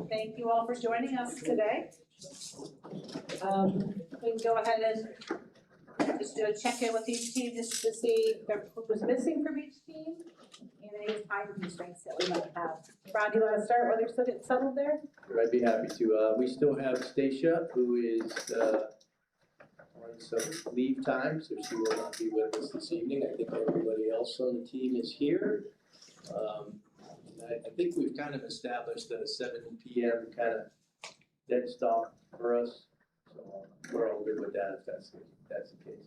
Thank you all for joining us today. We can go ahead and just do a check-in with each team just to see what was missing from each team and any time constraints that we might have. Ron, do you want to start while you're still getting settled there? I'd be happy to. We still have Stacia, who is on some leave time, so she will not be with us this evening. I think everybody else on the team is here. I think we've kind of established a 7 p.m. kind of dead stop for us, so we're all good with that if that's the case.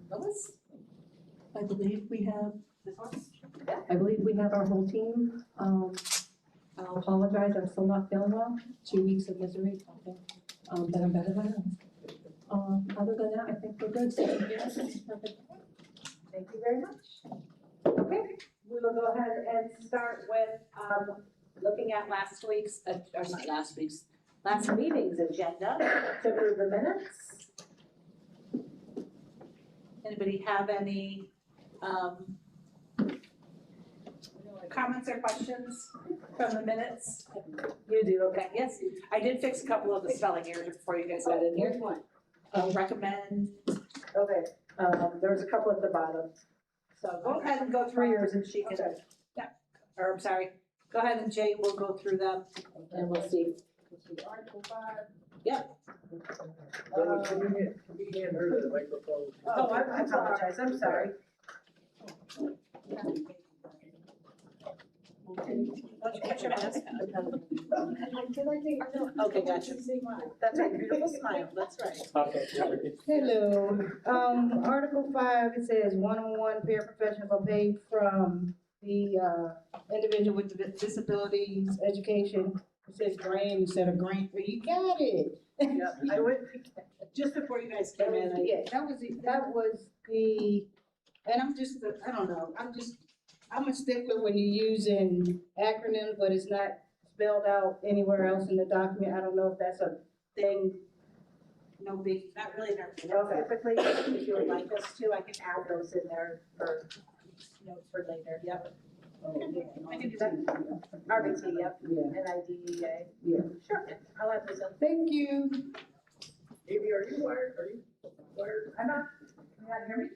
Lois? I believe we have, This one? I believe we have our whole team. I'll apologize, I'm still not feeling well. 2 weeks of misery, I think, but I'm better by now. Other than that, I think we're good. So, yes, perfect. Thank you very much. Okay, we will go ahead and start with looking at last meeting's agenda to approve the minutes. Anybody have any comments or questions from the minutes? You do, okay, yes. I did fix a couple of the spelling errors before you guys got in here. Recommend. Okay, there was a couple at the bottom. So go ahead and go through yours and she can, or I'm sorry, go ahead and Jay will go through them and we'll see. Article 5. Yep. Can you hand her the microphone? Oh, I apologize, I'm sorry. Put your mask on. Okay, gotcha. That's a beautiful smile, that's right. Okay. Hello, Article 5, it says one-on-one paraprofessionals are paid from the, individual with disabilities education. It says grant instead of grant, but you got it. Yep, I went, just before you guys came in, Yeah, that was the, and I don't know, I'm a stickler when you're using acronyms, but it's not spelled out anywhere else in the document. I don't know if that's a thing. no big, not really, Okay. typically, if you would like us to, I can add those in there for notes for later, yep. I can do that. RBT, yep, Yeah, NIDEA. yeah. Sure, I'll add those in. Thank you. Amy, are you wired? I'm not, can you not hear me?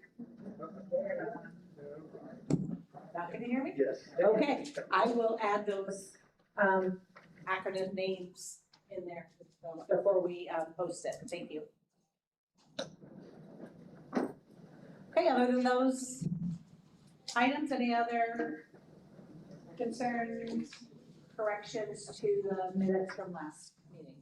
Not gonna hear me? Yes. Okay, I will add those acronym names in there before we post it. Thank you. Okay, other than those items, any other concerns, corrections to the minutes from last meeting?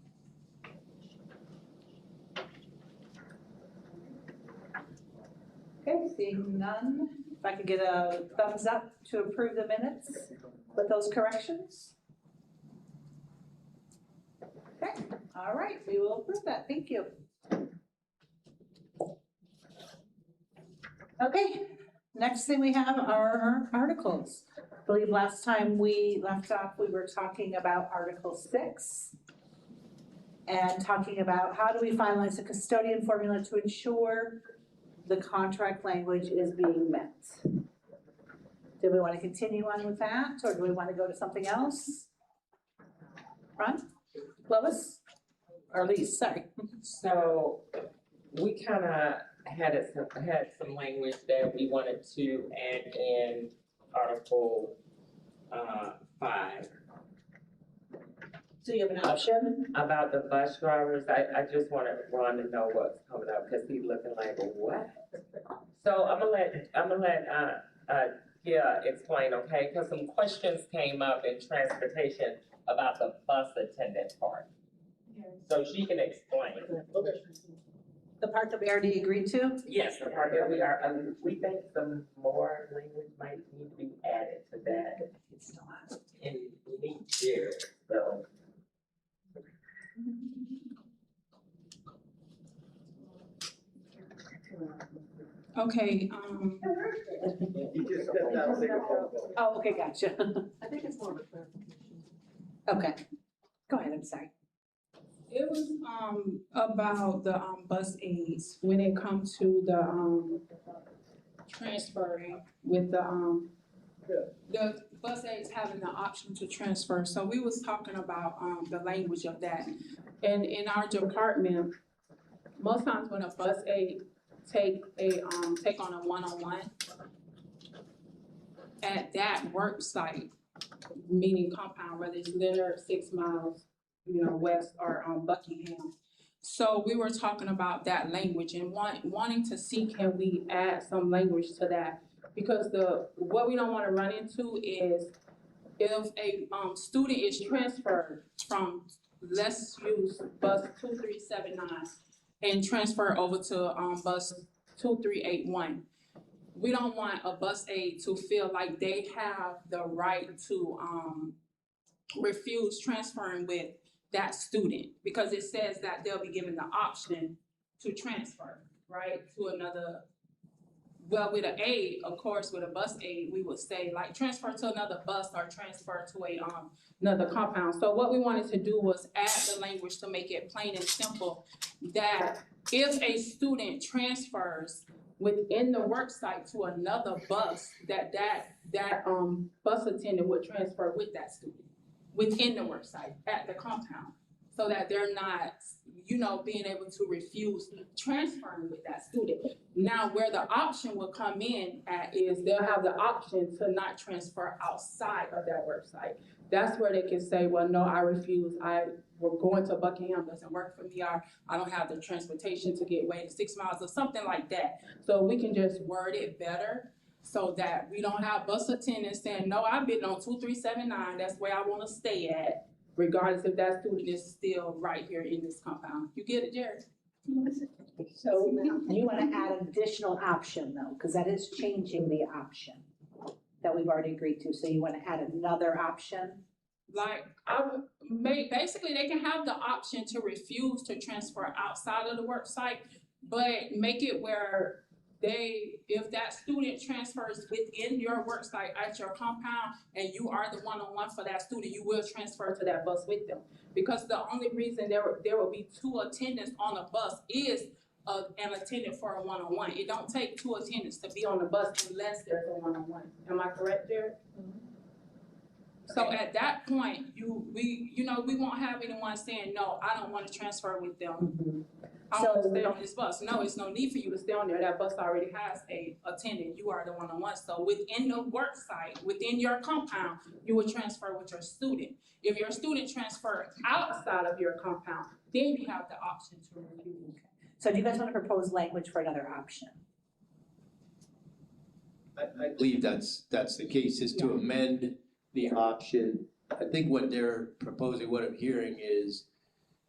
Okay, seeing none. If I could get a thumbs up to approve the minutes with those corrections. Okay, all right, we will approve that, thank you. Okay, next thing we have are articles. I believe last time we left off, we were talking about Article 6 and talking about how do we finalize the custodian formula to ensure the contract language is being met. Do we want to continue on with that, or do we want to go to something else? Ron? Lois? Or Lise, sorry. So we kind of had some language that we wanted to add in Article 5. So you have an option? About the bus drivers. I just wanted Ron to know what's coming up because he's looking like, what? So I'm gonna let Gia explain, okay? Because some questions came up in transportation about the bus attendant part. So she can explain. Okay. The part that we already agreed to? Yes, the part that we are, we think some more language might need to be added to that in each year, so. Okay, You just stepped out, take a phone call. Oh, okay, gotcha. I think it's more of a clarification. Okay, go ahead, I'm sorry. it was, about the, bus aids, when it comes to the, transferring with the, the bus aides having the option to transfer, so we was talking about, the language of that. And in our department, most times when a bus aide take on a one-on-one at that work site, meaning compound, whether it's Leonard, 6 miles, west or, Buckingham. So we were talking about that language and wanting to see, can we add some language to that? Because what we don't wanna run into is if a, student is transferred from, let's use bus 2379 and transfer over to, bus 2381. We don't want a bus aide to feel like they have the right to, refuse transferring with that student, because it says that they'll be given the option to transfer, right, to another. Well, with an aide, of course, with a bus aide, we would say like transfer to another bus or transfer to a, another compound. So what we wanted to do was add the language to make it plain and simple, that if a student transfers within the work site to another bus, that bus attendant would transfer with that student within the work site at the compound, so that they're not, being able to refuse transferring with that student. Now, where the option will come in at is they'll have the option to not transfer outside of that work site. That's where they can say, well, no, I refuse, we're going to Buckingham, doesn't work for me, or I don't have the transportation to get away to 6 miles or something like that. So we can just word it better so that we don't have bus attendants saying, no, I've been on 2379, that's where I wanna stay at, regardless if that student is still right here in this compound. You get it, Jared? So you wanna add an additional option though, because that is changing the option that we've already agreed to, so you wanna add another option? Like, basically, they can have the option to refuse to transfer outside of the work site, but make it where if that student transfers within your work site at your compound and you are the one-on-one for that student, you will transfer to that bus with them. Because the only reason there will be 2 attendants on a bus is an attendant for a one-on-one. It don't take 2 attendants to be on the bus unless there's a one-on-one. Am I correct, Jared? So at that point, we won't have anyone saying, no, I don't want to transfer with them. I want to stay on this bus. No, it's no need for you to stay on there. That bus already has a attendant. You are the one-on-one. So within the work site, within your compound, you would transfer with your student. If your student transfer outside of your compound, then you have the option to refuse. So do you guys wanna propose language for another option? I believe that's the case, is to amend the option. I think what they're proposing, what I'm hearing is,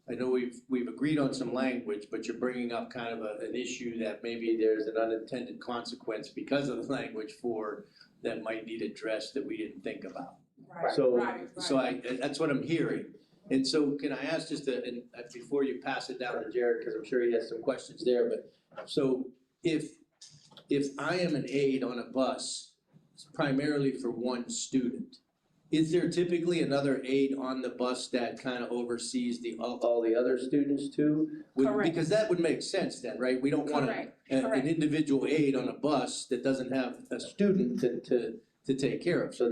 I know we've agreed on some language, but you're bringing up kind of an issue that maybe there's an unintended consequence because of the language that might need addressed that we didn't think about. Right, So, right. that's what I'm hearing. And so can I ask before you pass it down to Jared, because I'm sure he has some questions there, but so if I am an aide on a bus, primarily for one student, is there typically another aide on the bus that kind of oversees all the other students too? Correct. Because that would make sense then, right? We don't want an individual aide on a bus that doesn't have a student to take care of. So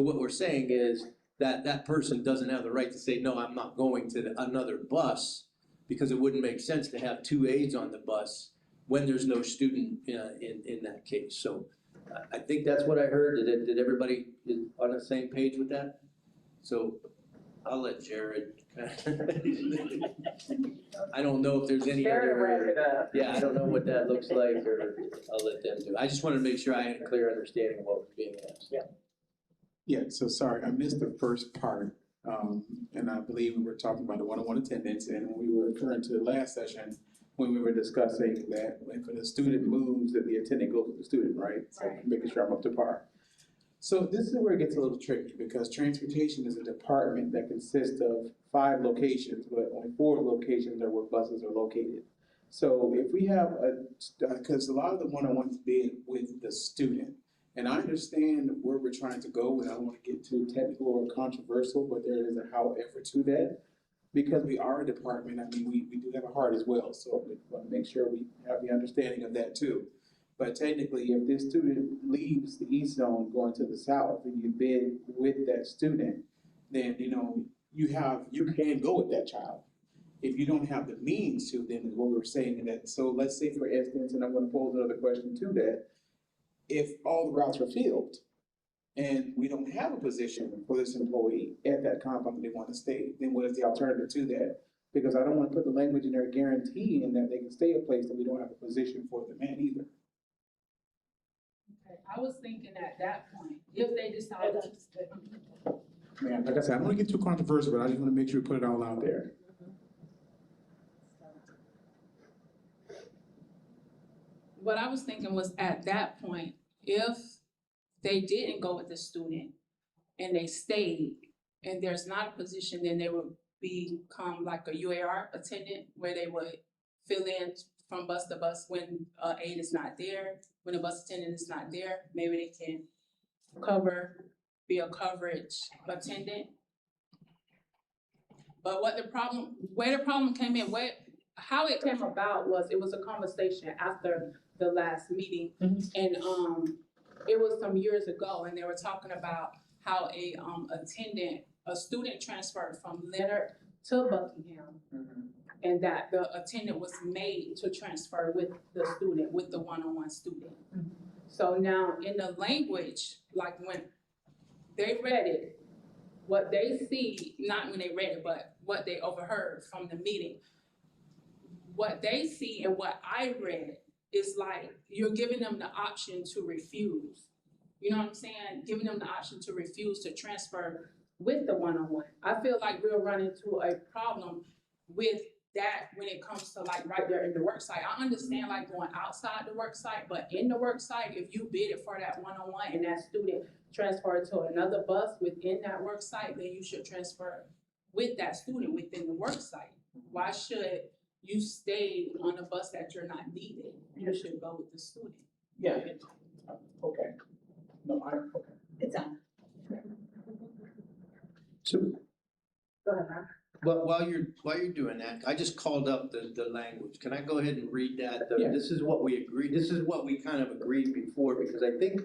what we're saying is that person doesn't have the right to say, no, I'm not going to another bus, because it wouldn't make sense to have 2 aides on the bus when there's no student in that case. So I think that's what I heard. Did everybody is on the same page with that? So I'll let Jared. I don't know if there's any other. Yeah, I don't know what that looks like, or I'll let them do. I just wanted to make sure I had a clear understanding of what was being asked. Yeah, so sorry, I missed the first part. And I believe we were talking about the one-on-one attendance, and we were referring to the last session when we were discussing that when the student moves, that the attendant goes with the student, right? So making sure I'm up to par. So this is where it gets a little tricky, because transportation is a department that consists of 5 locations, but only 4 locations are where buses are located. So if we have because a lot of the one-on-ones being with the student, and I understand where we're trying to go, and I don't want to get too technical or controversial, but there is a however to that. Because we are a department, I mean, we do have a heart as well, so we want to make sure we have the understanding of that too. But technically, if this student leaves the east zone going to the south and you bid with that student, then, you can go with that child. If you don't have the means to, then is what we were saying that, so let's say for instance, and I'm gonna pose another question to that, if all the routes are filled and we don't have a position for this employee at that compound they wanna stay, then what is the alternative to that? Because I don't wanna put the language in there guaranteeing that they can stay a place that we don't have a position for them at either. Okay, I was thinking at that point, if they decide to. Man, like I said, I don't wanna get too controversial, but I just wanna make sure we put it all out there. What I was thinking was at that point, if they didn't go with the student and they stayed and there's not a position, then they would become like a UAR attendant where they would fill in from bus to bus when aide is not there, when a bus attendant is not there, maybe they can be a coverage attendant. But where the problem came in, how it came about was, it was a conversation after the last meeting. And it was some years ago, and they were talking about how a student transferred from Leonard to Buckingham. And that the attendant was made to transfer with the student, with the one-on-one student. So now in the language, like when they read it, what they see, not when they read it, but what they overheard from the meeting, what they see and what I read is like, you're giving them the option to refuse. You know what I'm saying? Giving them the option to refuse to transfer with the one-on-one. I feel like we'll run into a problem with that when it comes to like right there in the work site. I understand like going outside the work site, but in the work site, if you bid it for that one-on-one and that student transferred to another bus within that work site, then you should transfer with that student within the work site. Why should you stay on a bus that you're not needed? You should go with the student. Yeah. Okay. No, okay. It's on. So, Go ahead, Ron. but while you're doing that, I just called up the language. Can I go ahead and read that? Yeah. This is what we agreed, this is what we kind of agreed before, because I think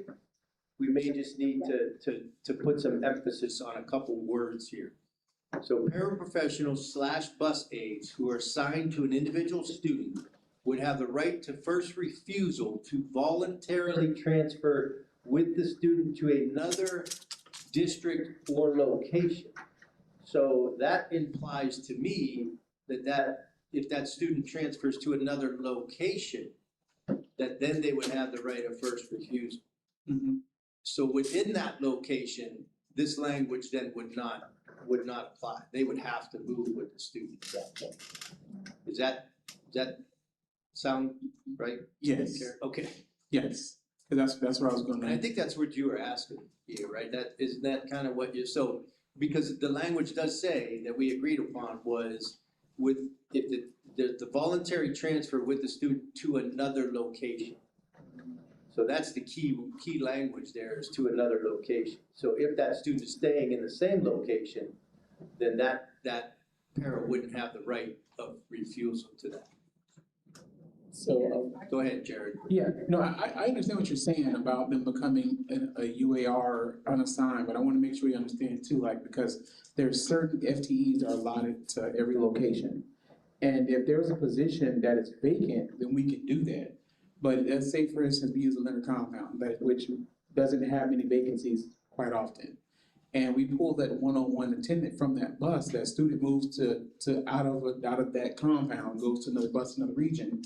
we may just need to put some emphasis on a couple words here. So paraprofessionals / bus aides who are assigned to an individual student would have the right to first refusal to voluntarily transfer with the student to another district or location. So that implies to me that if that student transfers to another location, that then they would have the right of first refusal. So within that location, this language then would not apply. They would have to move with the student at that point. Does that sound right? Yes. Okay. Yes, because that's where I was going. And I think that's what you were asking here, right? Isn't that kind of what so, because the language does say that we agreed upon was if the voluntary transfer with the student to another location. So that's the key language there, is to another location. So if that student is staying in the same location, then that parent wouldn't have the right of refusal to that. So, Go ahead, Jared. yeah, no, I understand what you're saying about them becoming a UAR unassigned, but I want to make sure you understand too, like, because there's certain FTEs that are allotted to every location. And if there's a position that is vacant, then we can do that. But let's say, for instance, we use a Leonard compound, which doesn't have many vacancies quite often. And we pull that one-on-one attendant from that bus, that student moves to out of that compound, goes to another bus, another region.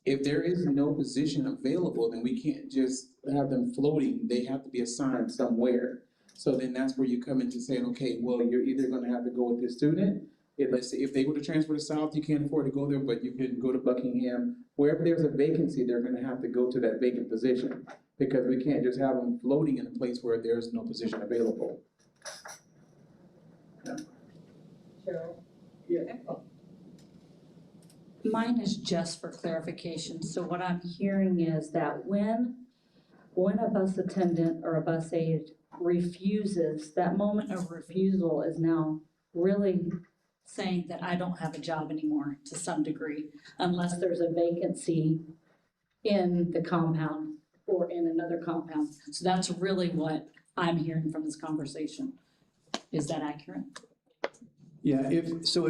If there is no position available, then we can't just have them floating. They have to be assigned somewhere. So then that's where you come into saying, okay, well, you're either gonna have to go with this student. Let's say if they were to transfer to South, you can't afford to go there, but you can go to Buckingham. Wherever there's a vacancy, they're gonna have to go to that vacant position, because we can't just have them floating in a place where there's no position available. Mine is just for clarification. So what I'm hearing is that when a bus attendant or a bus aide refuses, that moment of refusal is now really saying that I don't have a job anymore to some degree, unless there's a vacancy in the compound or in another compound. So that's really what I'm hearing from this conversation. Is that accurate? Yeah, if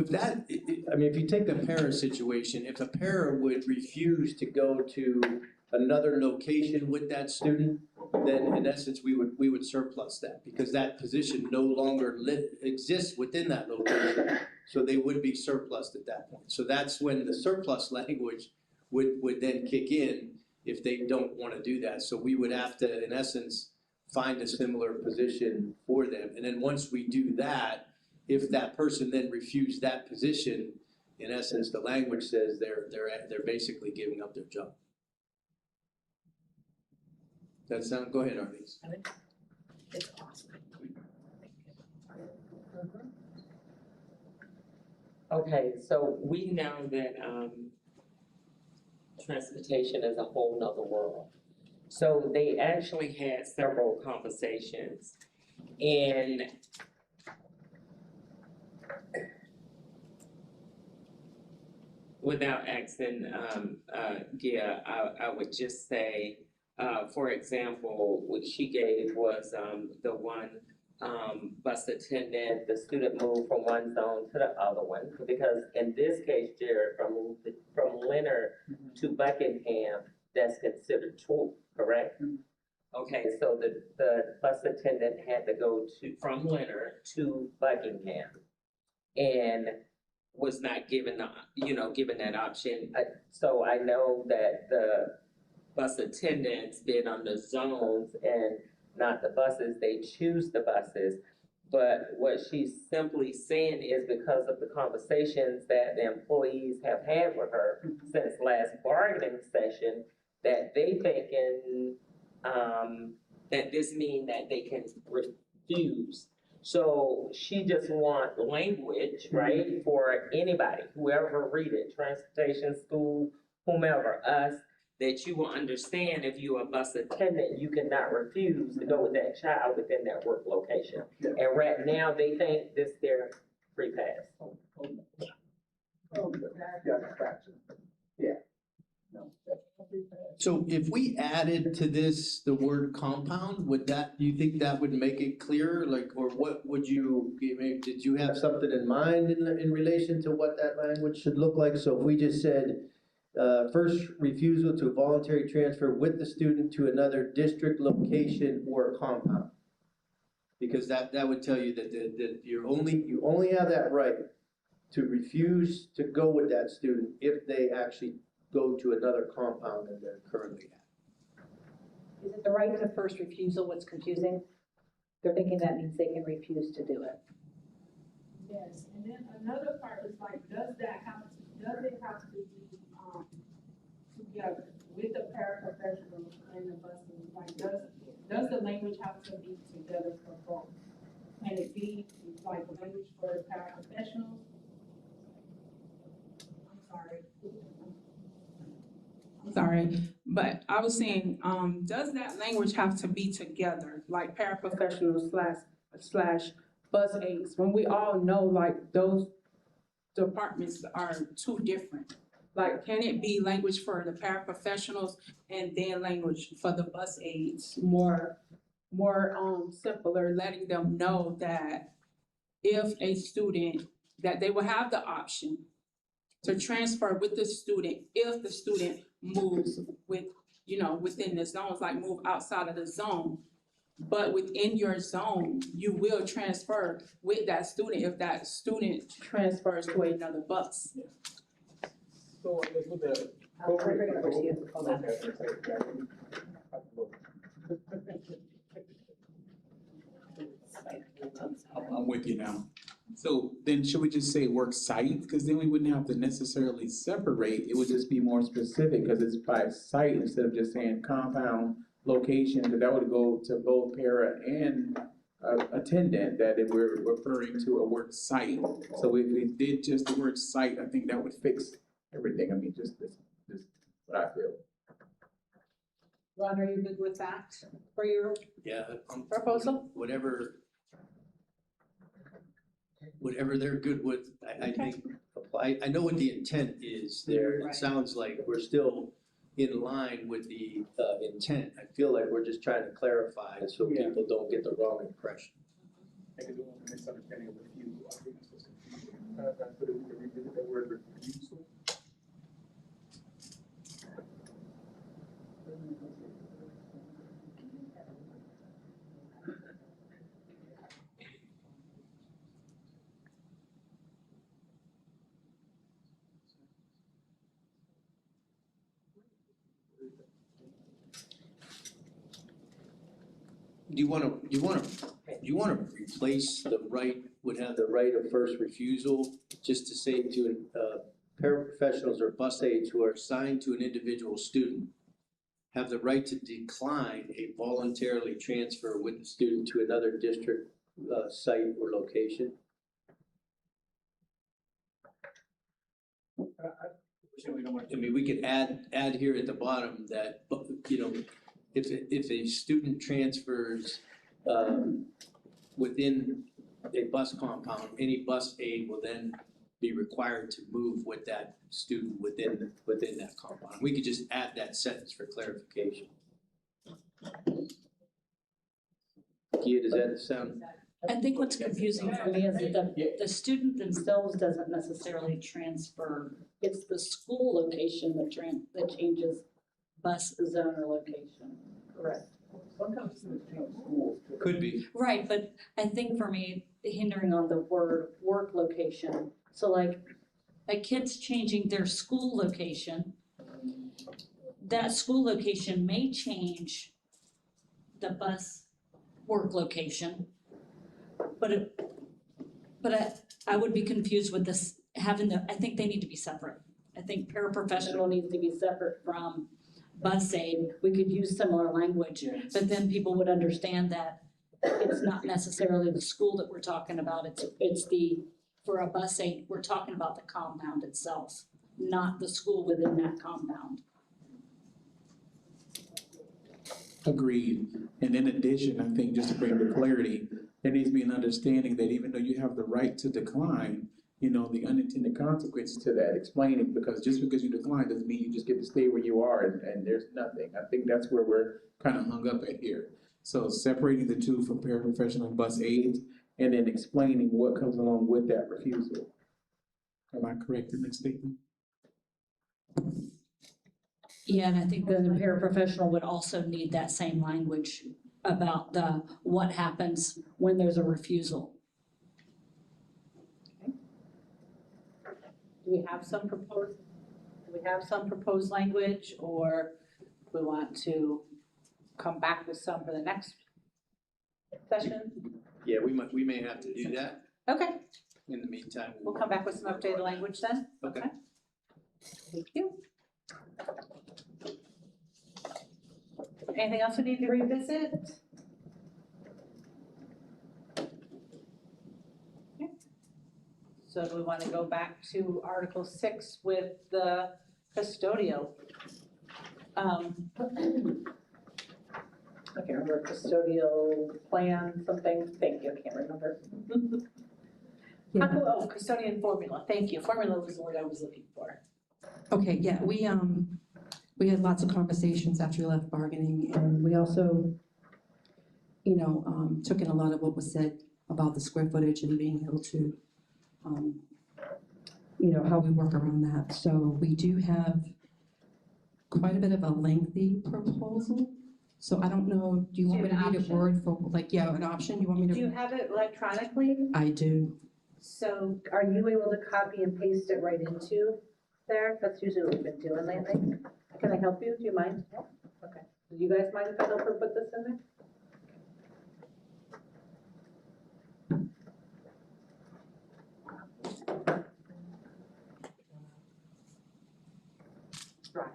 that, I mean, if you take the para situation, if a para would refuse to go to another location with that student, then in essence, we would surplus that, because that position no longer exists within that location. So they would be surplused at that point. So that's when the surplus language would then kick in if they don't want to do that. So we would have to, in essence, find a similar position for them. And then once we do that, if that person then refused that position, in essence, the language says they're basically giving up their job. Does that sound? Go ahead, Arlene. It's awesome. Okay, so we know that, transportation is a whole nother world. So they actually had several conversations, and without asking, I would just say, for example, what she gave was, the one, bus attendant, the student moved from one zone to the other one, because in this case, Jared, from Leonard to Buckingham, that's considered two, correct? Okay, so the bus attendant had to go from Leonard to Buckingham, and was not given given that option. So I know that the bus attendants bid on the zones and not the buses, they choose the buses. But what she's simply saying is because of the conversations that the employees have had with her since last bargaining session, that they thinking, that this means that they can refuse. So she just want language, right, for anybody, whoever read it, transportation, school, whomever, us, that you will understand if you're a bus attendant, you cannot refuse to go with that child within that work location. Yeah. And right now, they think this their free pass. So if we added to this the word compound, do you think that would make it clearer? Like, or what would you, did you have something in mind in relation to what that language should look like? So if we just said, first refusal to voluntary transfer with the student to another district location or compound. Because that would tell you that you only have that right to refuse to go with that student if they actually go to another compound than they're currently at. Is it the right to first refusal what's confusing? They're thinking that means they can refuse to do it. Yes, and then another part is like, does it have to be, together with the paraprofessionals and the buses? Like, does the language have to be together for both? Can it be like language for the paraprofessionals? I'm sorry, but I was saying, does that language have to be together, like paraprofessionals slash bus aides, when we all know like those departments are two different? Like, can it be language for the paraprofessionals and then language for the bus aides, more simpler, letting them know that if a student, that they will have the option to transfer with the student if the student moves within the zones, like move outside of the zone. But within your zone, you will transfer with that student if that student transfers to another bus. So with the. We're bringing it over to you. Hold on. I'm with you now. So then should we just say work site? Because then we wouldn't have to necessarily separate. It would just be more specific because it's by site instead of just saying compound location, because that would go to both para and attendant, that if we're referring to a work site. So if we did just the word site, I think that would fix everything. I mean, just this what I feel. Ron, are you good with that for your Yeah. proposal? Whatever they're good with, I think apply. I know what the intent is there. It Right. sounds like we're still in line with the, intent. I feel like we're just trying to clarify so Yeah. people don't get the wrong impression. I could do a misunderstanding of refusal. I think that's what's confusing. So that we can revisit that word refusal. Do you wanna replace the right, would have the right of first refusal, just to say to, paraprofessionals or bus aides who are assigned to an individual student have the right to decline a voluntarily transfer with the student to another district, site or location? I mean, we could add here at the bottom that, you know, if a student transfers, within a bus compound, any bus aide will then be required to move with that student within that compound. We could just add that sentence for clarification. Kia, does that sound? I think what's confusing for me is that the student themselves doesn't necessarily transfer. It's the school location that changes bus zone or location, correct? Sometimes it's between schools. Could be. Right, but I think for me, hindering on the word work location, so like a kid's changing their school location, that school location may change the bus work location, but I would be confused with this, I think they need to be separate. I think paraprofessional needs to be separate from bus aid. We could use similar language, but then people would understand that it's not necessarily the school that we're talking about, for a bus aid, we're talking about the compound itself, not the school within that compound. Agreed. And in addition, I think just to bring the clarity, there needs to be an understanding that even though you have the right to decline, you know, the unintended consequences to that, explaining, because just because you decline doesn't mean you just get to stay where you are and there's nothing. I think that's where we're kind of hung up at here. So separating the two from paraprofessional and bus aides, and then explaining what comes along with that refusal. Am I correct in that statement? Yeah, and I think then the paraprofessional would also need that same language about what happens when there's a refusal. Do we have some proposed language, or do we want to come back with some for the next session? Yeah, we may have to do that. Okay, In the meantime, we'll come back with some updated language then. Okay. Thank you. Anything else we need to revisit? Okay. So do we want to go back to Article 6 with the custodial? I can't remember, custodial plan, something, thank you, I can't remember. Oh, custodian formula, thank you, formula was the word I was looking for. Okay, yeah, we had lots of conversations after we left bargaining, and we also, took in a lot of what was said about the square footage and being able to, how we work around that. So we do have quite a bit of a lengthy proposal. So I don't know, do you want me to read a word for, an option? You want me to? Do you have it electronically? I do. So are you able to copy and paste it right into there? That's usually what we've been doing lately. Can I help you? Do you mind? Okay. Do you guys mind if I help her put this in there? Right.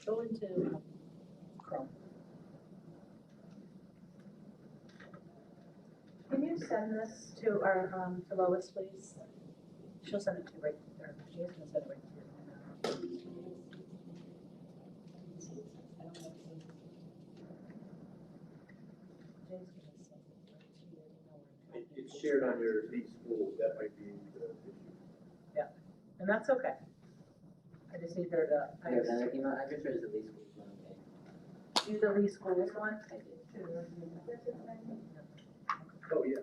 Go into Chrome. Can you send this to our, to Lois, please? She'll send it to you right there. It's shared on your lead schools, that might be the issue. And that's okay. I just need her to, Your other email address or is the least school one okay? use the lead schools one. I did. Oh, yeah.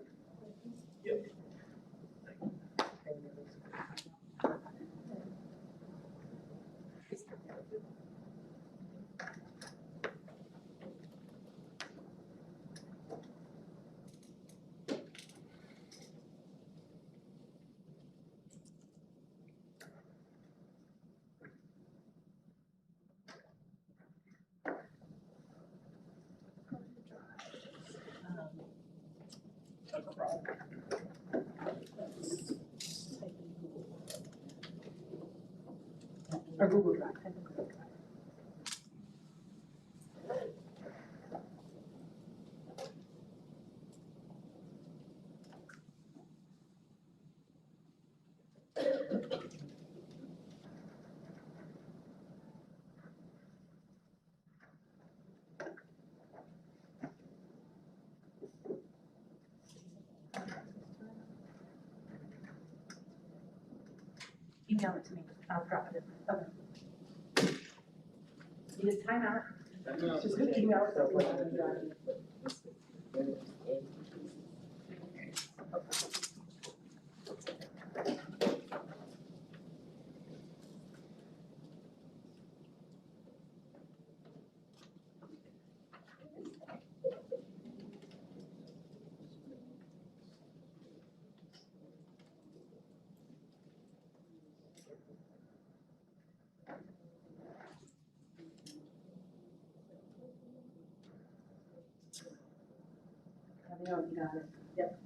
Or Google Drive. Email it to me, I'll drop it in. Okay. Need a timeout? Just email it to me. Let me know if you got it. Yep.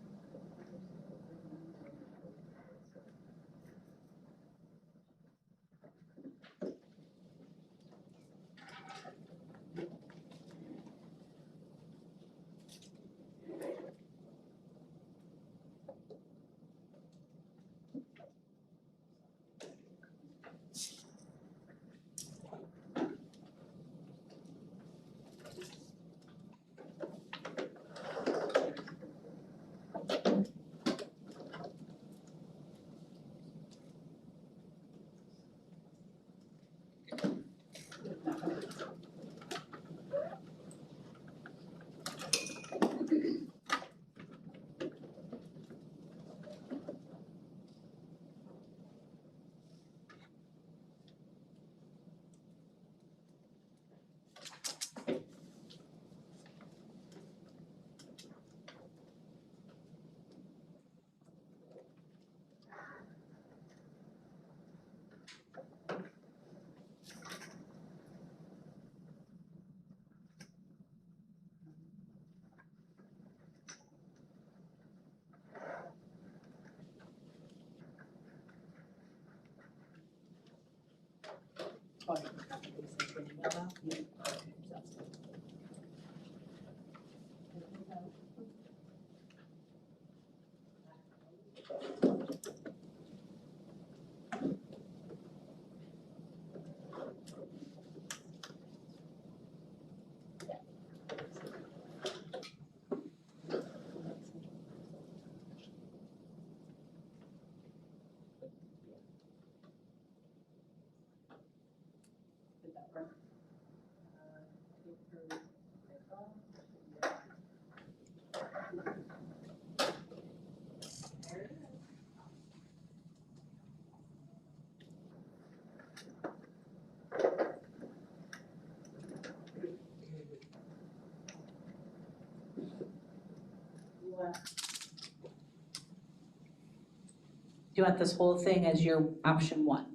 Do you want this whole thing as your option one?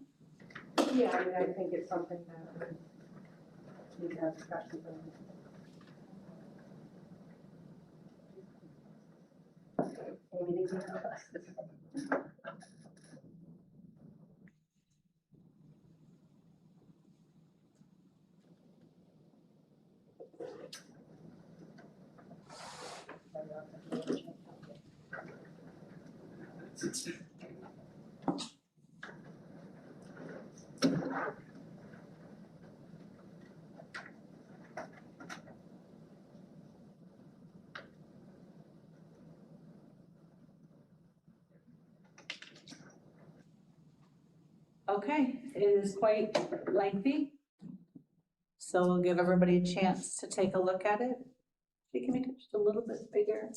Yeah, I mean, I think it's something that we need to have discussions on. Maybe these are us. Okay, it is quite lengthy. So we'll give everybody a chance to take a look at it. You can make it just a little bit bigger.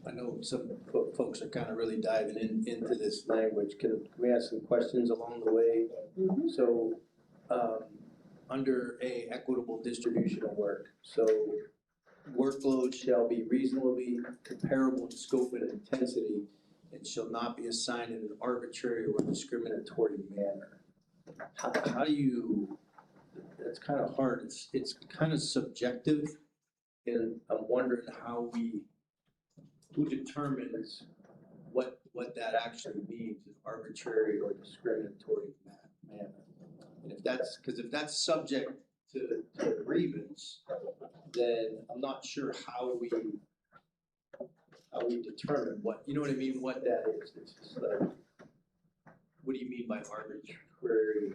I know some folks are kind of really diving into this language. Can we ask some questions along the way? So, under A, equitable distribution of work. So workload shall be reasonably comparable in scope and intensity and shall not be assigned in an arbitrary or discriminatory manner. How do you, that's kind of hard, it's kind of subjective, and I'm wondering who determines what that actually means, in arbitrary or discriminatory manner. And if that's subject to grievance, then I'm not sure how we determine what, you know what I mean, what that is. It's just like, what do you mean by arbitrary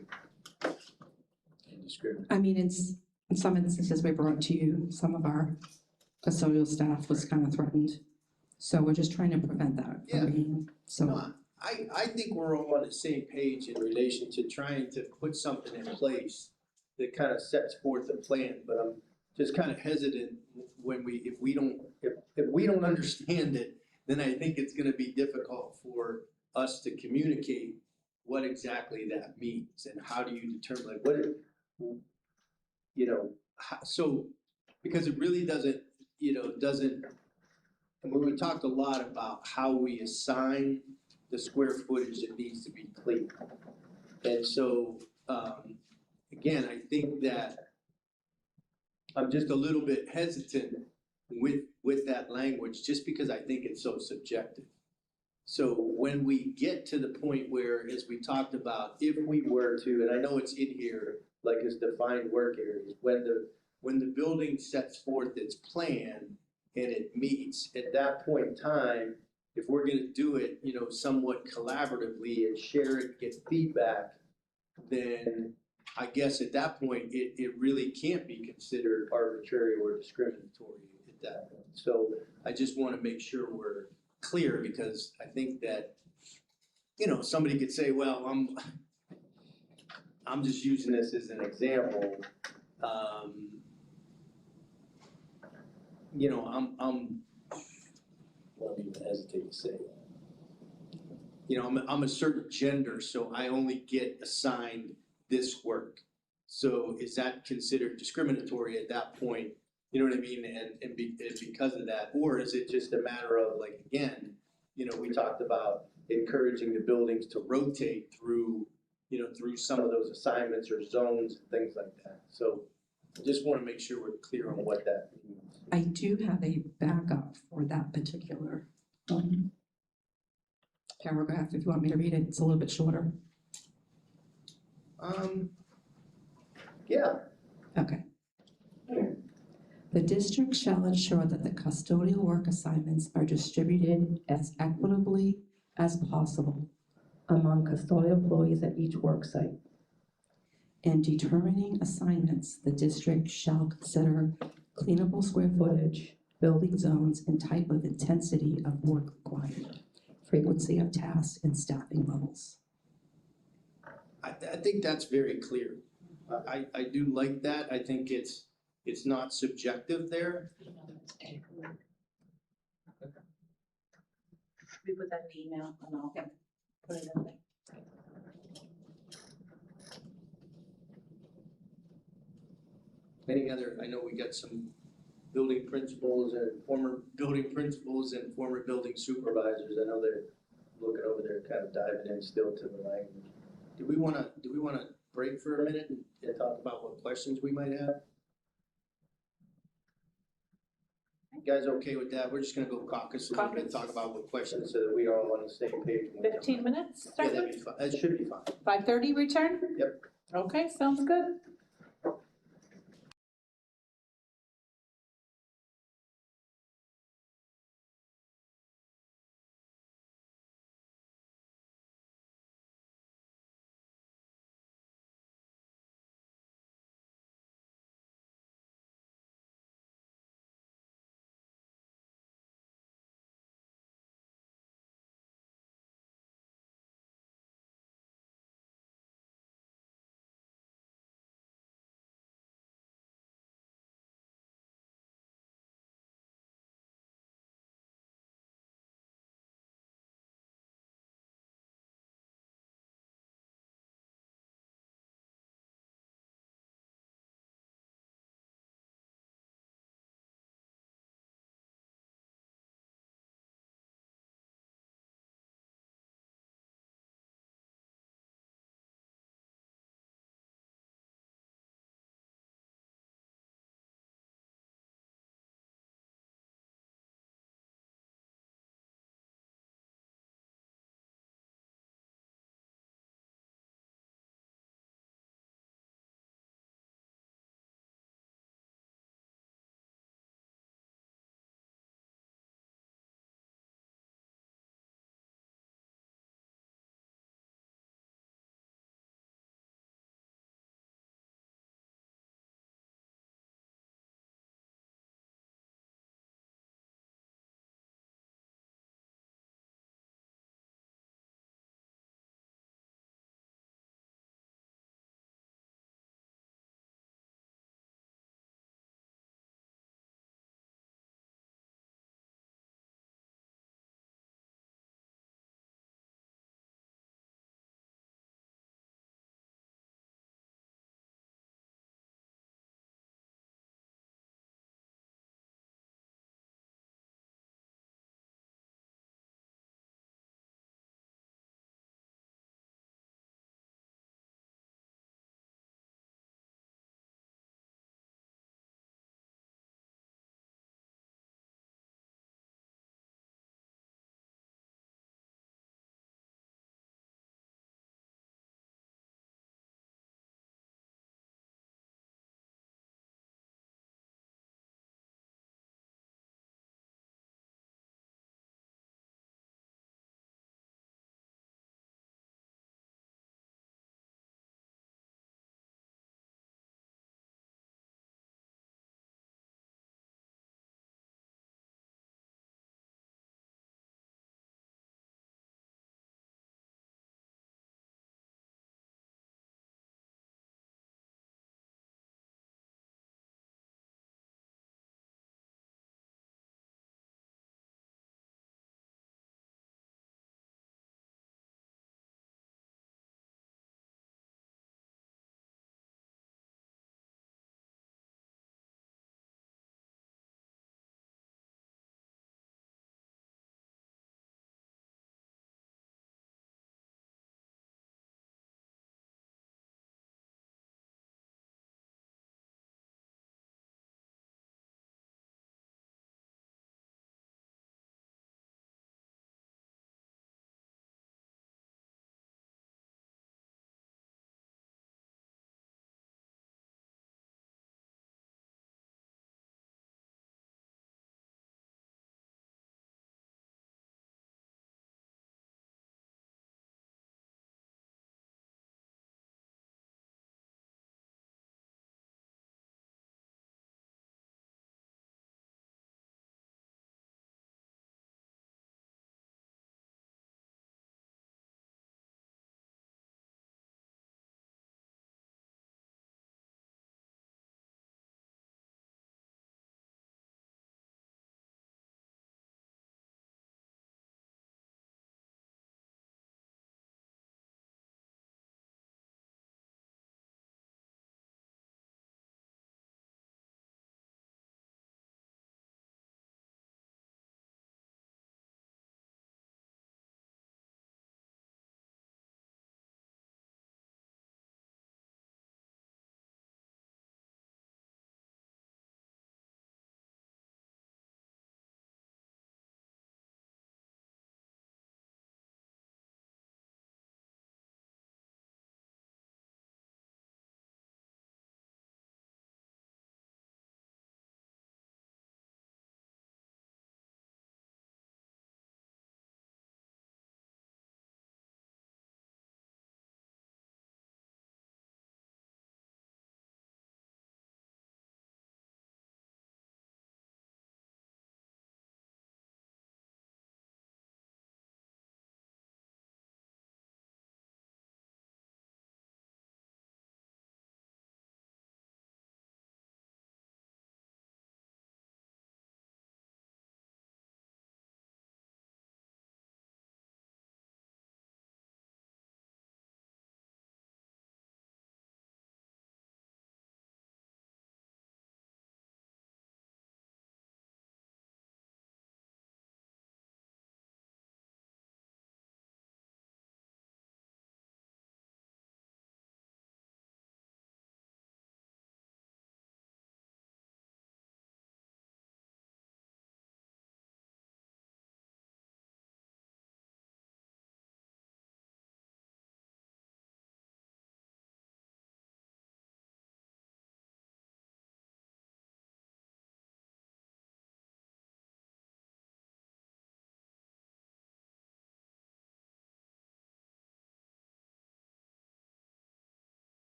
and discriminatory? I mean, in some instances, we brought to you, some of our custodial staff was kind of threatened. So we're just trying to prevent that. No, I think we're all on the same page in relation to trying to put something in place that kind of sets forth a plan, but I'm just kind of hesitant when if we don't understand it, then I think it's gonna be difficult for us to communicate what exactly that means and how do you determine, like, so, because it really doesn't, I mean, we talked a lot about how we assign the square footage that needs to be cleaned. And so, again, I think that I'm just a little bit hesitant with that language, just because I think it's so subjective. So when we get to the point where, as we talked about, if we were to, and I know it's in here, like as defined work areas, when the building sets forth its plan and it meets, at that point in time, if we're gonna do it, somewhat collaboratively and share it, get feedback, then I guess at that point, it really can't be considered arbitrary or discriminatory at that point. So I just wanna make sure we're clear, because I think that, somebody could say, well, I'm just using this as an example. Well, I don't even hesitate to say that. I'm a certain gender, so I only get assigned this work. So is that considered discriminatory at that point? You know what I mean? And because of that, or is it just a matter of, like, again, we talked about encouraging the buildings to rotate through some of those assignments or zones and things like that. So I just want to make sure we're clear on what that means. I do have a backup for that particular paragraph, if you want me to read it. It's a little bit shorter. Yeah. Okay. The district shall ensure that the custodial work assignments are distributed as equitably as possible Among custodial employees at each work site. In determining assignments, the district shall consider cleanable square footage, building zones, and type of intensity of work required, frequency of tasks, and staffing levels. I think that's very clear. I do like that. I think it's not subjective there. We put that in the email and I'll put it in there. Any other, I know we got some building principals and former building principals and former building supervisors. I know they're looking over there, kind of diving in still to the language. Do we wanna break for a minute and talk about what questions we might have? You guys okay with that? We're just gonna go caucus a little bit, talk about what questions so that we are all on the same page. 15 minutes, Yeah, that'd be fine. That should be fine. 5:30 return? Yep. Okay, sounds good.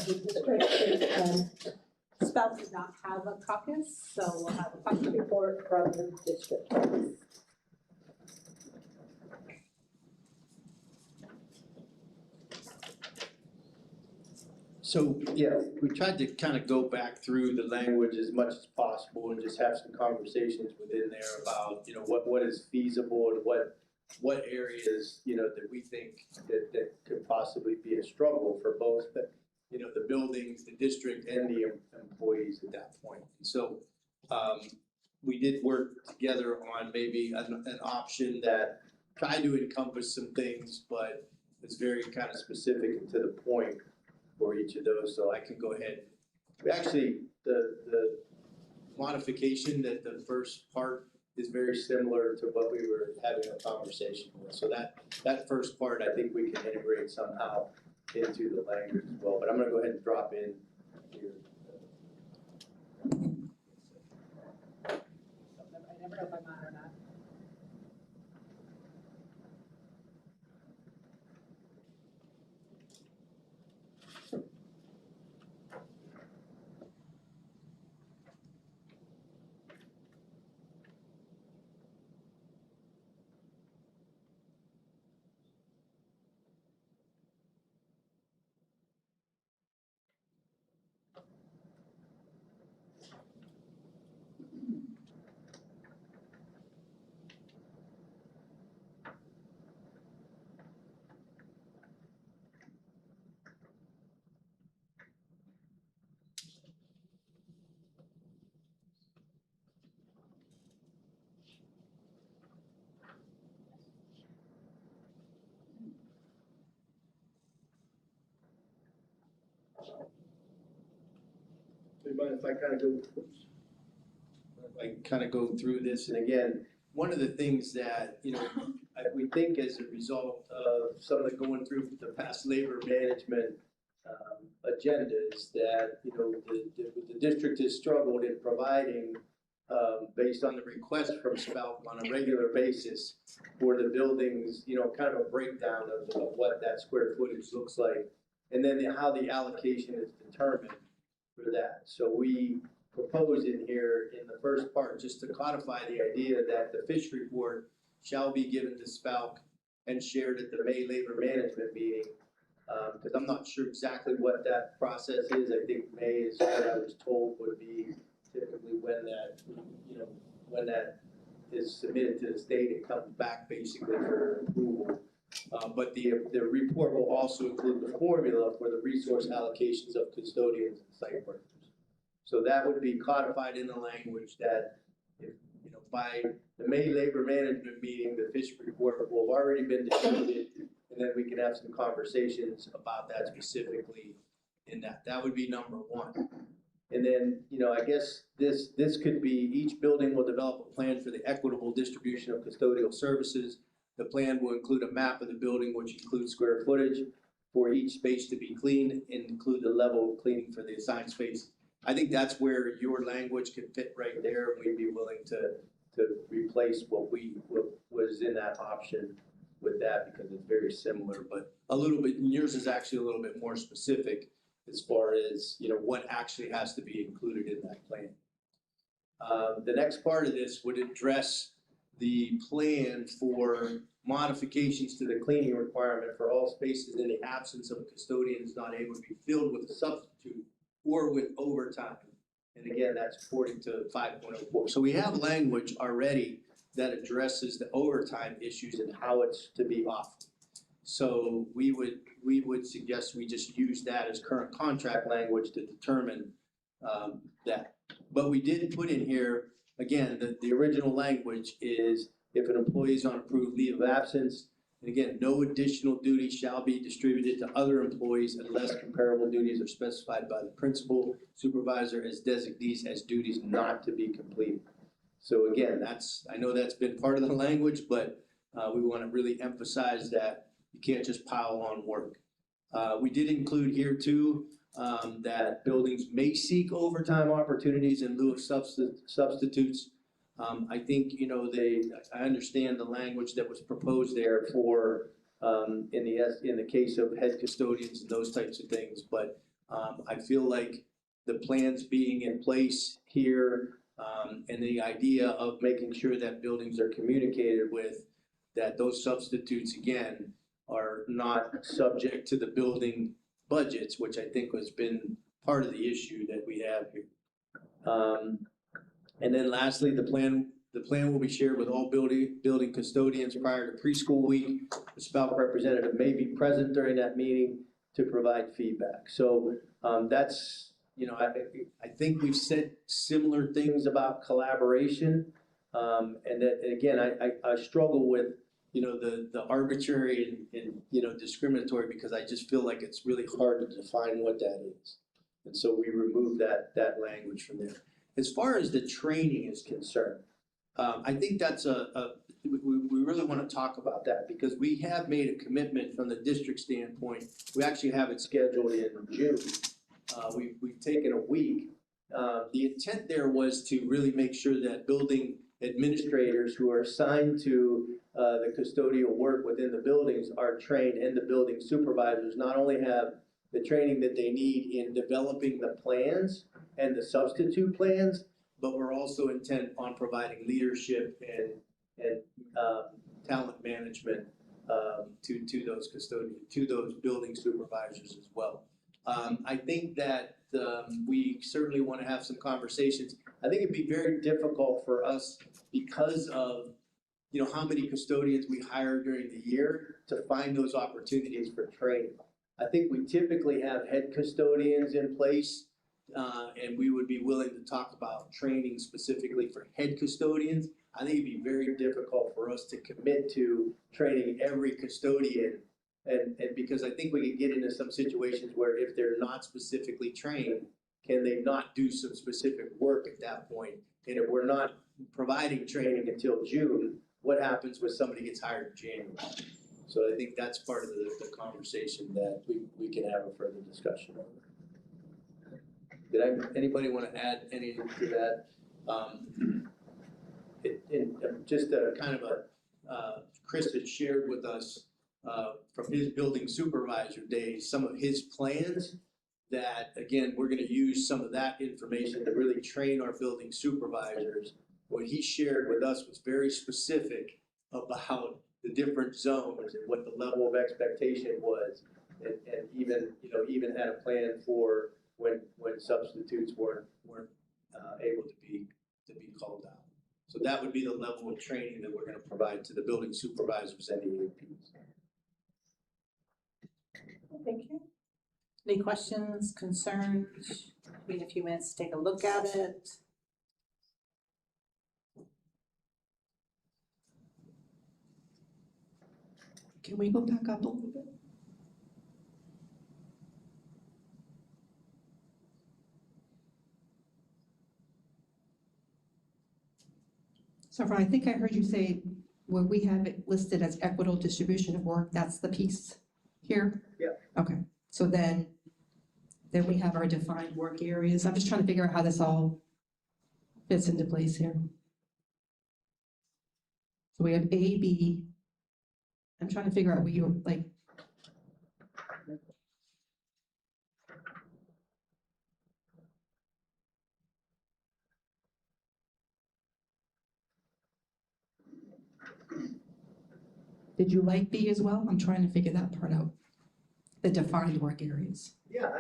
the district is, SPALC does not have a caucus, so we'll have a caucus. report from the district. So, yeah, we tried to kind of go back through the language as much as possible and just have some conversations within there about, you know, what is feasible and what areas, you know, that we think that could possibly be a struggle for both the, you know, the buildings, the district, and the employees at that point. And so, we did work together on maybe an option that tried to encompass some things, but it's very kind of specific and to the point for each of those, so I can go ahead. We actually, the modification that the first part is very similar to what we were having a conversation with. So that first part, I think we can integrate somehow into the language as well, but I'm gonna go ahead and drop in here. I never know if I'm on or not. Do you mind if I kind of go through this? And again, one of the things that, you know, we think as a result of some of the going through the past labor management agendas that, you know, the district has struggled in providing, based on the request from SPALC on a regular basis for the buildings, you know, kind of a breakdown of what that square footage looks like, and then how the allocation is determined for that. So we propose in here in the first part, just to codify the idea that the fish report shall be given to SPALC and shared at the May labor management meeting. Because I'm not sure exactly what that process is. I think May is what I was told would be typically when that, you know, when that is submitted to the state, it comes back basically for approval. But the report will also include the formula for the resource allocations of custodians and site workers. So that would be codified in the language that, if, you know, by the May labor management meeting, the fish report will have already been distributed, and then we can have some conversations about that specifically in that. That would be number one. And then, you know, I guess this could be, each building will develop a plan for the equitable distribution of custodial services. The plan will include a map of the building, which includes square footage for each space to be cleaned and include the level of cleaning for the assigned space. I think that's where your language could fit right there. We'd be willing to replace what was in that option with that, because it's very similar, but a little bit, yours is actually a little bit more specific as far as, you know, what actually has to be included in that plan. The next part of this would address the plan for modifications to the cleaning requirement for all spaces in the absence of a custodian is not able to be filled with a substitute or with overtime. And again, that's according to 5.04. So we have language already that addresses the overtime issues and how it's to be offered. So we would suggest we just use that as current contract language to determine that. But we did put in here, again, the original language is if an employee is on approved leave of absence, and again, no additional duties shall be distributed to other employees unless comparable duties are specified by the principal supervisor as designees as duties not to be completed. So again, I know that's been part of the language, but we want to really emphasize that you can't just pile on work. We did include here too, that buildings may seek overtime opportunities in lieu of substitutes. I think, you know, I understand the language that was proposed there for, in the case of head custodians and those types of things, but I feel like the plans being in place here, and the idea of making sure that buildings are communicated with, that those substitutes, again, are not subject to the building budgets, which I think has been part of the issue that we have here. And then lastly, the plan will be shared with all building custodians prior to preschool week. The SPALC representative may be present during that meeting to provide feedback. So that's, you know, I think we've said similar things about collaboration. And that, again, I struggle with, you know, the arbitrary and, you know, discriminatory, because I just feel like it's really hard to define what that is. And so we remove that language from there. As far as the training is concerned, I think that's we really want to talk about that, because we have made a commitment from the district standpoint. We actually have it scheduled in June. We've taken a week. The intent there was to really make sure that building administrators who are assigned to the custodial work within the buildings are trained, and the building supervisors not only have the training that they need in developing the plans and the substitute plans, but we're also intent on providing leadership and talent management to those custodians, to those building supervisors as well. I think that we certainly want to have some conversations. I think it'd be very difficult for us, because of, you know, how many custodians we hire during the year, to find those opportunities for training. I think we typically have head custodians in place, and we would be willing to talk about training specifically for head custodians. I think it'd be very difficult for us to commit to training every custodian, and because I think we could get into some situations where if they're not specifically trained, can they not do some specific work at that point? And if we're not providing training until June, what happens when somebody gets hired in January? So I think that's part of the conversation that we can have a further discussion on. Anybody want to add anything to that? Just a kind of Chris had shared with us from his building supervisor days, some of his plans that, again, we're going to use some of that information to really train our building supervisors. What he shared with us was very specific about the different zones and what the level of expectation was, and even, you know, even had a plan for when substitutes weren't able to be called out. So that would be the level of training that we're going to provide to the building supervisors and the APs. Thank you. Any questions, concerns? We need a few minutes to take a look at it. Can we go back up a little bit? So I think I heard you say where we have it listed as equitable distribution of work, that's the piece here? Yeah. Okay, so then we have our defined work areas. I'm just trying to figure out how this all fits into place here. So we have A, B. I'm trying to figure out what you like. Did you like B as well? I'm trying to figure that part out. The defined work areas. Yeah,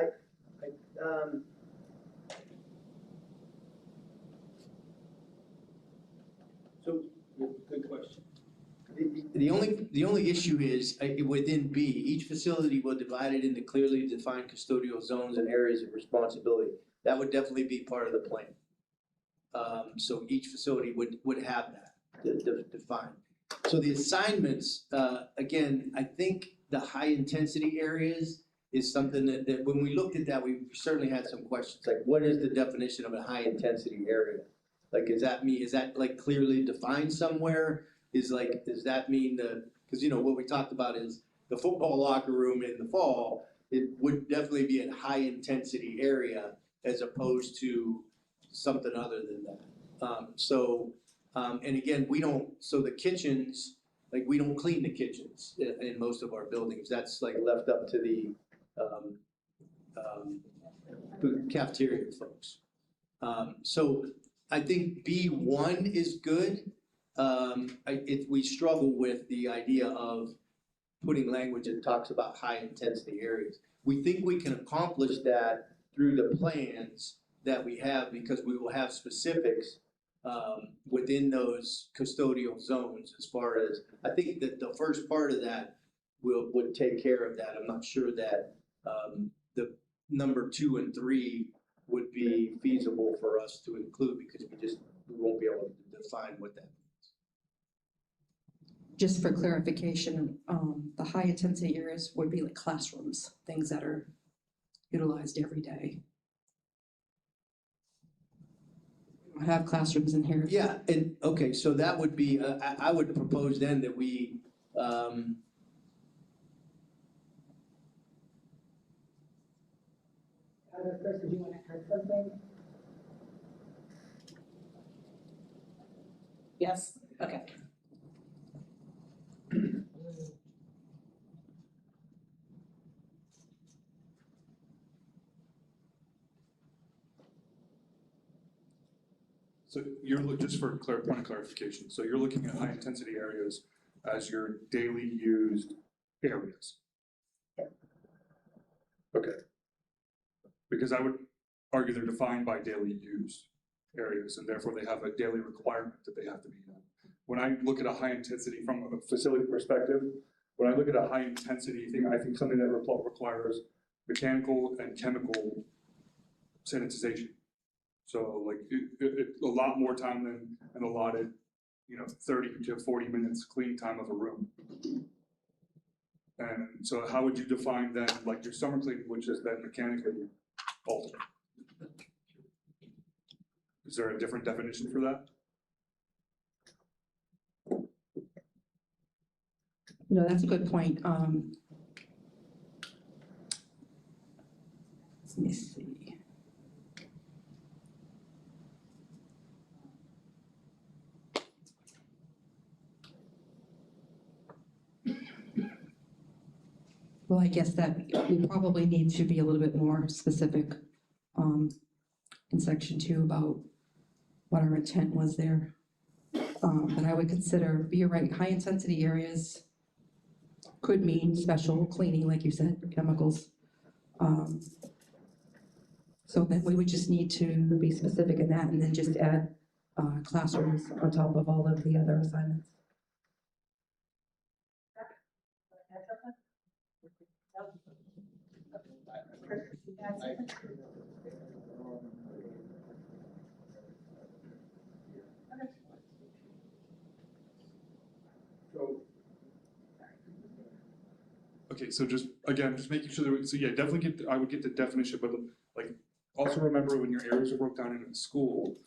so, good question. The only issue is within B, each facility will divide it into clearly defined custodial zones and areas of responsibility. That would definitely be part of the plan. So each facility would have that defined. So the assignments, again, I think the high intensity areas is something that when we looked at that, we certainly had some questions, like what is the definition of a high intensity area? Like, is that like clearly defined somewhere? Does that mean because you know, what we talked about is the football locker room in the fall, it would definitely be a high intensity area as opposed to something other than that. And again, so the kitchens, like we don't clean the kitchens in most of our buildings. That's like left up to the the cafeteria folks. So I think B1 is good. We struggle with the idea of putting language that talks about high intensity areas. We think we can accomplish that through the plans that we have because we will have specifics within those custodial zones as far as, I think that the first part of that would take care of that. I'm not sure that the number 2 and 3 would be feasible for us to include because we won't be able to define what that means. Just for clarification, the high intensity areas would be like classrooms, things that are utilized every day. We don't have classrooms in here. Yeah, and, okay, so that would be, I would propose then that we, Chris, did you want to add something? Yes, okay. So you're just for point of clarification, so you're looking at high intensity areas as your daily used areas? Okay. Because I would argue they're defined by daily use areas, and therefore they have a daily requirement that they have to be done. When I look at a high intensity from a facility perspective, when I look at a high intensity thing, I think something that requires mechanical and chemical sanitization. So like a lot more time than an allotted, 30 to 40 minutes clean time of a room. And so how would you define then like your summer cleaning, which is then mechanically altered? Is there a different definition for that? No, that's a good point. Let me see. Well, I guess that we probably need to be a little bit more specific in section 2 about what our intent was there. But I would consider, you're right, high intensity areas could mean special cleaning, like you said, chemicals. So then we would just need to be specific in that and then just add classrooms on top of all of the other assignments. Okay, so just making sure that, so yeah, definitely I would get the definition, but like, also remember when your areas are broke down in a school,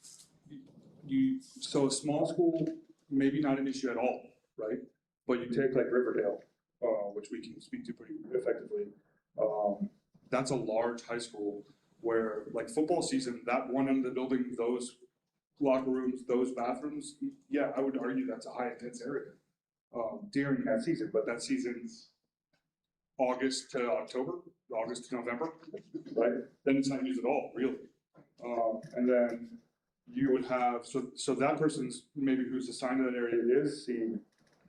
so a small school, maybe not an issue at all, right? But you take like Riverdale, which we can speak to pretty effectively. That's a large high school where like football season, that one end of the building, those locker rooms, those bathrooms, yeah, I would argue that's a high intense area during that season, but that season's August to October, August to November, right? Then it's not used at all, really. And then you would have, so that person's maybe who's assigned to that area is seeing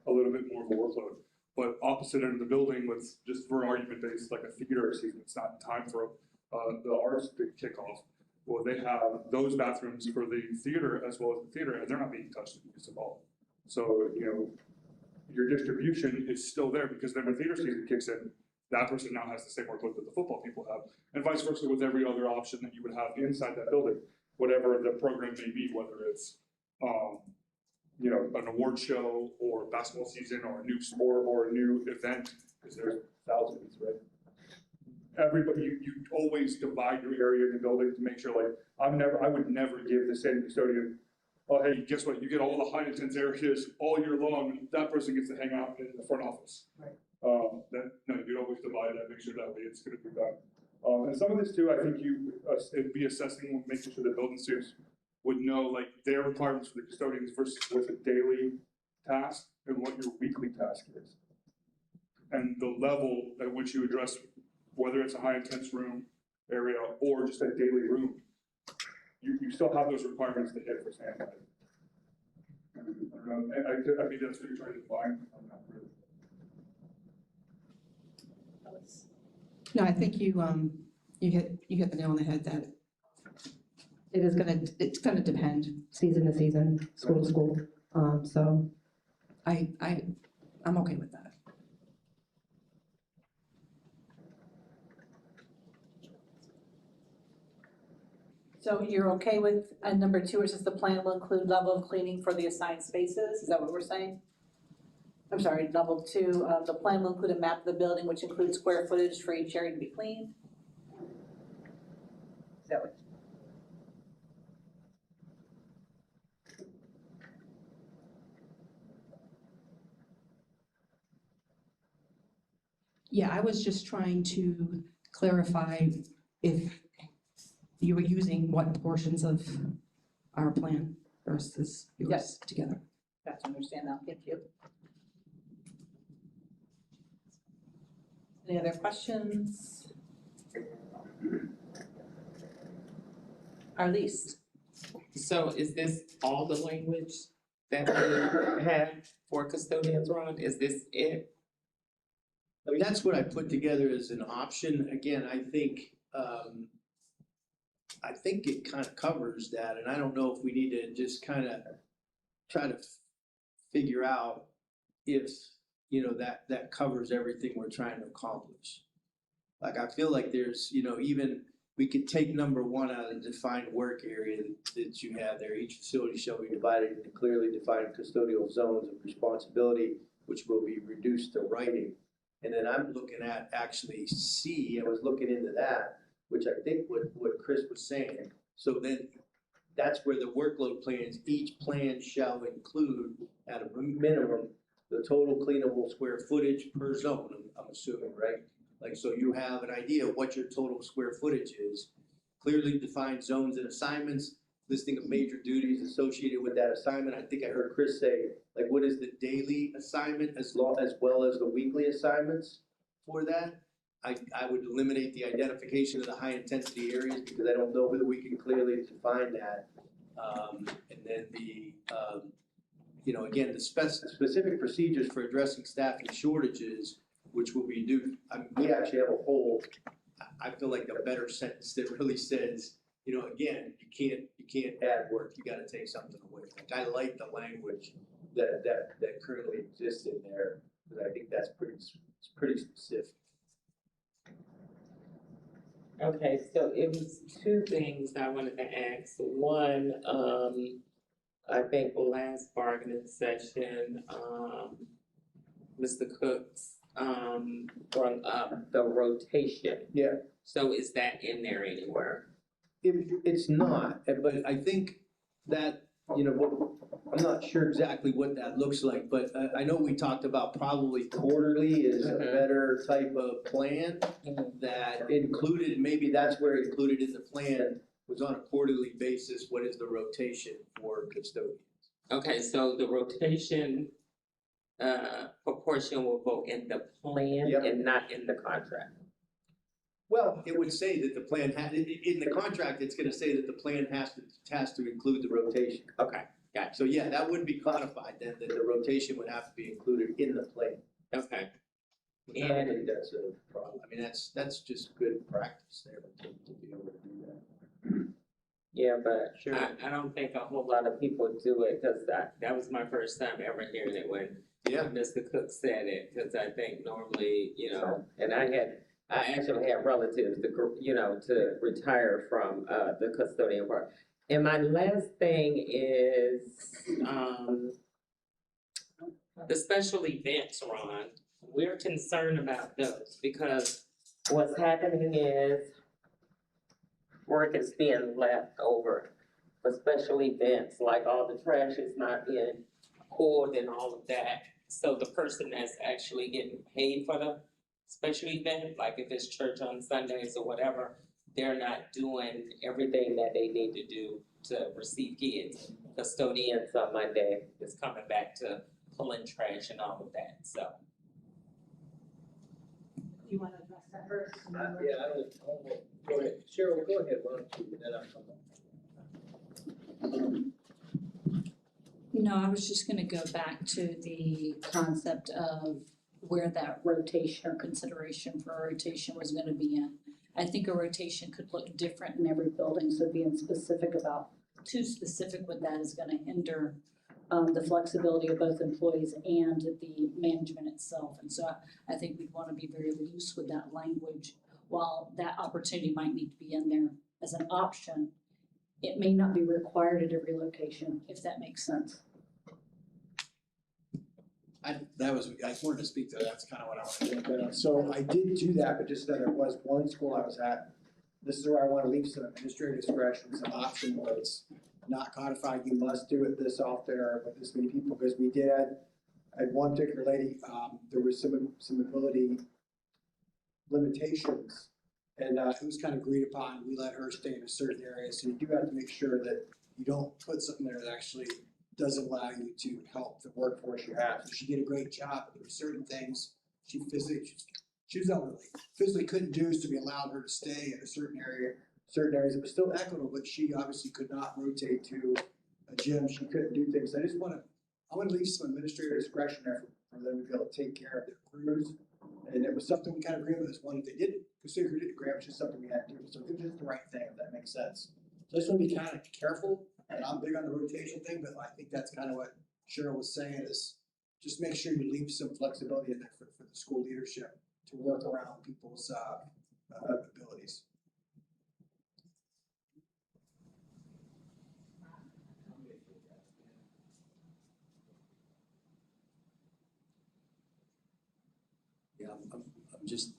a little bit more of a workload. But opposite end of the building with, just for argument based, like a theater season, it's not time for the arts to kick off. Well, they have those bathrooms for the theater as well as the theater, and they're not being touched in use at all. So, your distribution is still there because then when theater season kicks in, that person now has the same workload that the football people have, and vice versa with every other option that you would have inside that building, whatever the program may be, whether it's, an award show or basketball season or a new sport or a new event, because there's thousands, right? Everybody, you always divide your area in the building to make sure, like, I would never give the same custodian, oh, hey, guess what? You get all the high intense areas all year long. That person gets to hang out in the front office. Right. No, you'd always divide that, make sure that way it's going to be done. And some of this too, I think it'd be assessing, making sure the building suits would know like their requirements for the custodians versus what's a daily task and what your weekly task is. And the level at which you address whether it's a high intense room area or just a daily room, you still have those requirements to hit for standby. I don't know, I mean, that's what you're trying to define, I'm not really. No, I think you hit the nail on the head that it's gonna depend. Season to season, school to school, so. I'm okay with that. So you're okay with, number 2, which is the plan will include level of cleaning for the assigned spaces, is that what we're saying? I'm sorry, level 2, the plan will include a map of the building which includes square footage for each area to be cleaned? Is that what? Yeah, I was just trying to clarify if you were using what portions of our plan versus yours Yes. together. Got to understand now, thank you. Any other questions? Arlise? So is this all the language that we have for custodians, Ron? Is this it? I mean, that's what I put together as an option. Again, I think it kind of covers that, and I don't know if we need to just kind of try to figure out if, that covers everything we're trying to accomplish. Like, I feel like there's, even, we could take number 1 out of the defined work area that you have there. Each facility shall be divided into clearly defined custodial zones of responsibility, which will be reduced to writing. And then I'm looking at actually C, I was looking into that, which I think what Chris was saying. So then that's where the workload plans, each plan shall include at a minimum, the total cleanable square footage per zone, I'm assuming, right? Like, so you have an idea of what your total square footage is, clearly defined zones and assignments, listing of major duties associated with that assignment. I think I heard Chris say, like, what is the daily assignment as well as the weekly assignments for that? I would eliminate the identification of the high intensity areas because I don't know whether we can clearly define that. And then again, the specific procedures for addressing staffing shortages, which will be due, we actually have a whole, I feel like a better sentence that really says, again, you can't add work, you gotta take something away. Like, I like the language that currently exists in there, because I think that's pretty specific. Okay, so it was 2 things I wanted to ask. One, I think last bargaining session, Mr. Cooks, brought up the rotation. Yeah. So is that in there anywhere? It's not, but I think that, I'm not sure exactly what that looks like, but I know we talked about probably quarterly is a better type of plan that included, maybe that's where included in the plan was on a quarterly basis, what is the rotation for custodians? Okay, so the rotation, proportion will go in the plan Yep. and not in the contract. Well, it would say that the plan in the contract, it's gonna say that the plan has to include the rotation. Okay, gotcha. So yeah, that would be codified then, that the rotation would have to be included in the plan. Okay. I don't think that's a problem. I mean, that's just good practice there to be able to do that. Yeah, but Sure. I don't think a whole lot of people do it, cause that was my first time ever hearing it when Mr. Cook said it, cause I think normally, and I actually had relatives to retire from, the custodian part. And my last thing is, the special events, Ron, we're concerned about those because what's happening is work is being left over for special events, like all the trash is not being pulled and all of that. So the person that's actually getting paid for the special event, like if it's church on Sundays or whatever, they're not doing everything that they need to do to receive kids. Custodians on Monday is coming back to pulling trash and all of that, so. Do you want to address that first? Yeah, I don't Go ahead, Cheryl, go ahead, why don't you, and then I'll come back. No, I was just gonna go back to the concept of where that rotation or consideration for a rotation was gonna be in. I think a rotation could look different in every building, so being specific about, too specific with that is gonna hinder the flexibility of both employees and the management itself. And so I think we'd wanna be very loose with that language. While that opportunity might need to be in there as an option, it may not be required at every location, if that makes sense. I wanted to speak to that, that's kind of what I wanted to look at. So I did do that, but just that there was one school I was at, this is where I want to leave some administrative discretion, some option where it's not codified, you must do it this off there with this many people, because we did, I had one particular lady, there was some ability limitations, and it was kind of agreed upon, we let her stay in a certain area, so you do have to make sure that you don't put something there that actually doesn't allow you to help the workforce you have. So she did a great job, but there were certain things she was elderly, physically couldn't do, so we allowed her to stay in a certain areas. It was still equitable, but she obviously could not rotate to a gym. She couldn't do things. I want to leave some administrative discretion there for them to be able to take care of their crews. And it was something we kind of agreed with, is one that they didn't consider it grab, it's just something we had to do. So it was just the right thing, if that makes sense. So I just want to be kind of careful. And I'm big on the rotation thing, but I think that's kind of what Cheryl was saying, is just make sure you leave some flexibility in there for the school leadership to work around people's abilities. Yeah, I'm just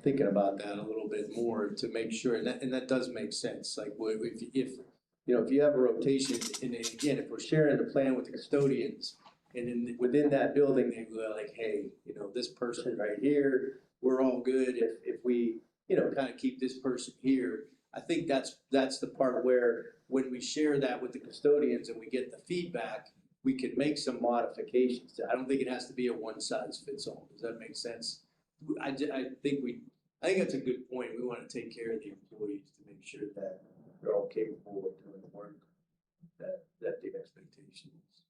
thinking about that a little bit more to make sure, and that does make sense, like, if you know, if you have a rotation, and then again, if we're sharing the plan with the custodians, and then within that building, they go like, hey, you know, this person right here, we're all good if we, you know, kind of keep this person here. I think that's the part where, when we share that with the custodians and we get the feedback, we can make some modifications. I don't think it has to be a one size fits all. Does that make sense? I think that's a good point. We want to take care of the employees to make sure that they're all capable of doing the work that the expectation is.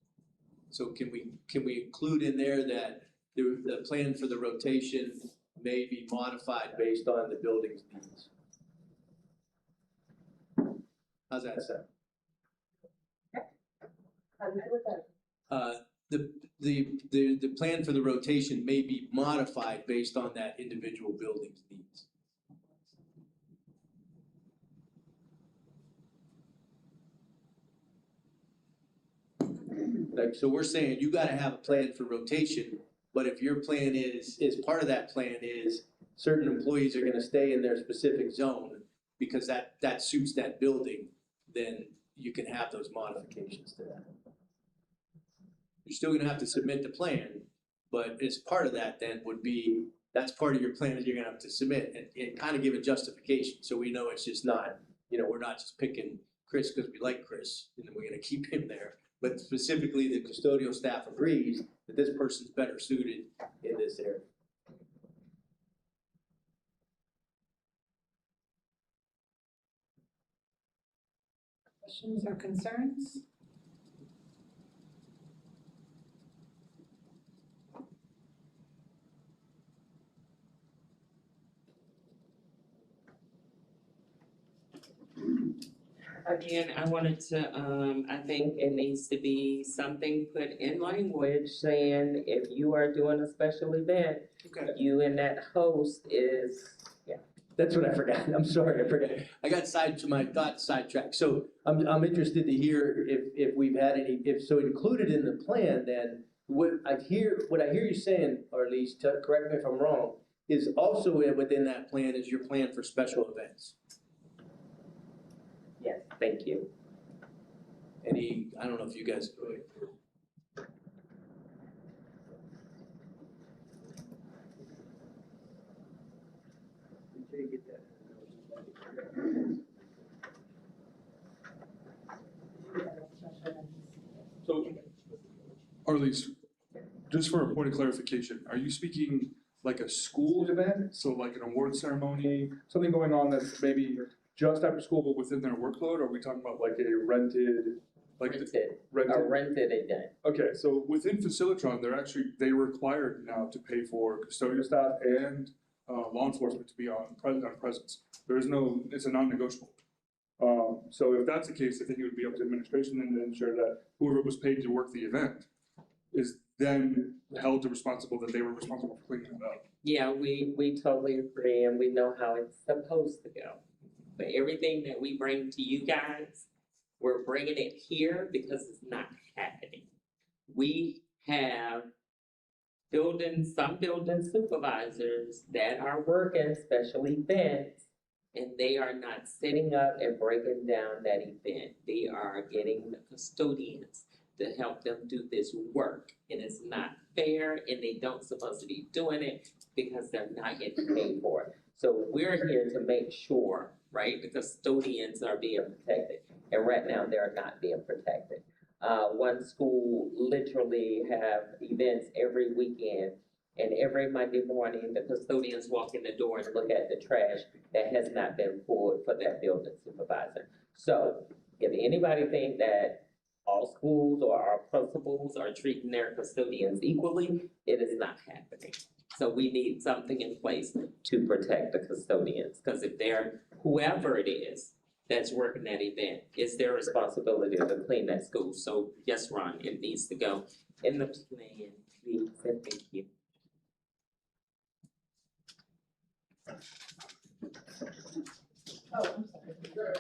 So can we include in there that the plan for the rotation may be modified based on the building's needs? How's that sound? The plan for the rotation may be modified based on that individual building's needs. Like, so we're saying you gotta have a plan for rotation, but if your plan is part of that plan is certain employees are gonna stay in their specific zone because that suits that building, then you can have those modifications to that. You're still gonna have to submit the plan, but as part of that then would be, that's part of your plan that you're gonna have to submit and kind of give a justification, so we know it's just not, you know, we're not just picking Chris because we like Chris, and then we're gonna keep him there. But specifically, the custodial staff agrees that this person's better suited in this area. Questions or concerns? Again, I wanted to, I think it needs to be something put in language saying if you are doing a special event, you and that host is, That's what I forgot. I'm sorry, I forgot. I got my thought sidetracked. So I'm interested to hear if we've had any, if so included in the plan, then what I hear you saying, or at least correct me if I'm wrong, is also within that plan is your plan for special events. yes, thank you. I don't know if you guys go ahead. So, or at least, just for a point of clarification, are you speaking like a school event, so like an award ceremony, something going on that's maybe just after school but within their workload, or are we talking about like a rented, like Rented, rented? a rented event. Okay, so within Facilitron, they're required now to pay for custodial staff and law enforcement to be on presence. There is no, it's a non-negotiable. So if that's the case, I think it would be up to administration then to ensure that whoever was paid to work the event is then held to responsible, that they were responsible for cleaning it up. Yeah, we totally agree, and we know how it's supposed to go. But everything that we bring to you guys, we're bringing it here because it's not happening. We have some building supervisors that are working special events, and they are not setting up and breaking down that event. They are getting the custodians to help them do this work, and it's not fair, and they don't supposed to be doing it because they're not getting paid for it. So we're here to make sure, right, the custodians are being protected, and right now they're not being protected. One school literally have events every weekend, and every Monday morning, the custodians walk in the door and look at the trash that has not been pulled for that building supervisor. So if anybody think that all schools or our principals are treating their custodians equally, it is not happening. So we need something in place to protect the custodians, because if they're, whoever it is that's working that event, it's their responsibility to clean that school. So yes, Ron, it needs to go in the plan, please, and thank you. Oh, I'm sorry.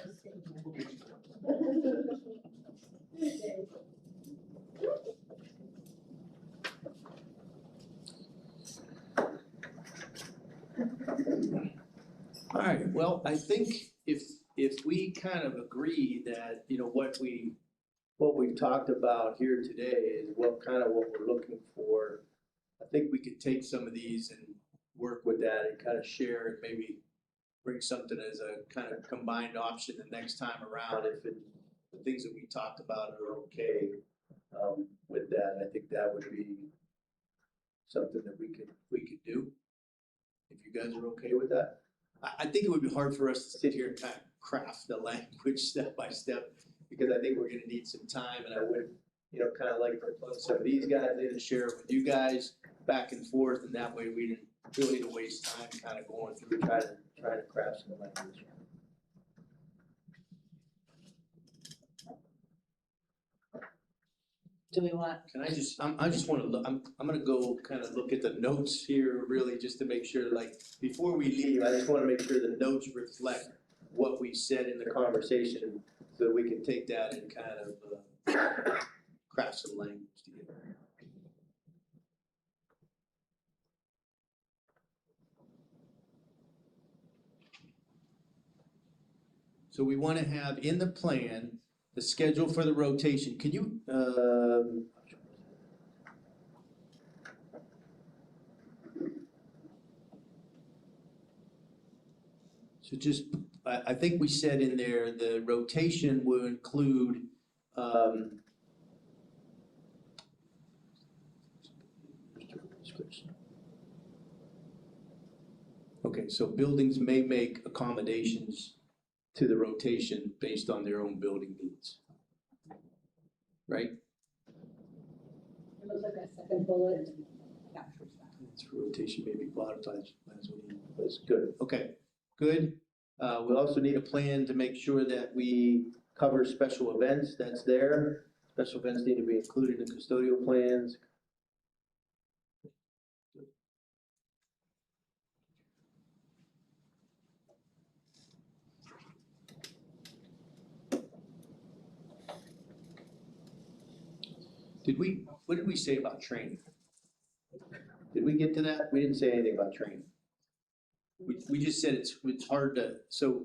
All right, well, I think if we kind of agree that, you know, what we've talked about here today is what we're looking for, I think we could take some of these and work with that and kind of share and maybe bring something as a kind of combined option the next time around if the things that we talked about are okay with that. I think that would be something that we could do, if you guys are okay with that. I think it would be hard for us to sit here and kind of craft the language step by step, because I think we're gonna need some time, and I would, you know, kind of like to plug some of these guys in and share it with you guys back and forth, and that way we don't need to waste time kind of going through trying to craft some language. Do we want? Can I just, I just wanna look, I'm gonna go kind of look at the notes here really just to make sure, like, before we leave, I just wanna make sure the notes reflect what we said in the conversation so that we can take that and kind of craft some language together. So we wanna have in the plan the schedule for the rotation. Can you, so just, I think we said in there, the rotation will include, okay, so buildings may make accommodations to the rotation based on their own building needs. Right? It looks like that second bullet. Its rotation may be modified as we, that's good, okay, good. We also need a plan to make sure that we cover special events, that's there. Special events need to be included in custodial plans. What did we say about training? Did we get to that? We didn't say anything about training. We just said it's hard to, so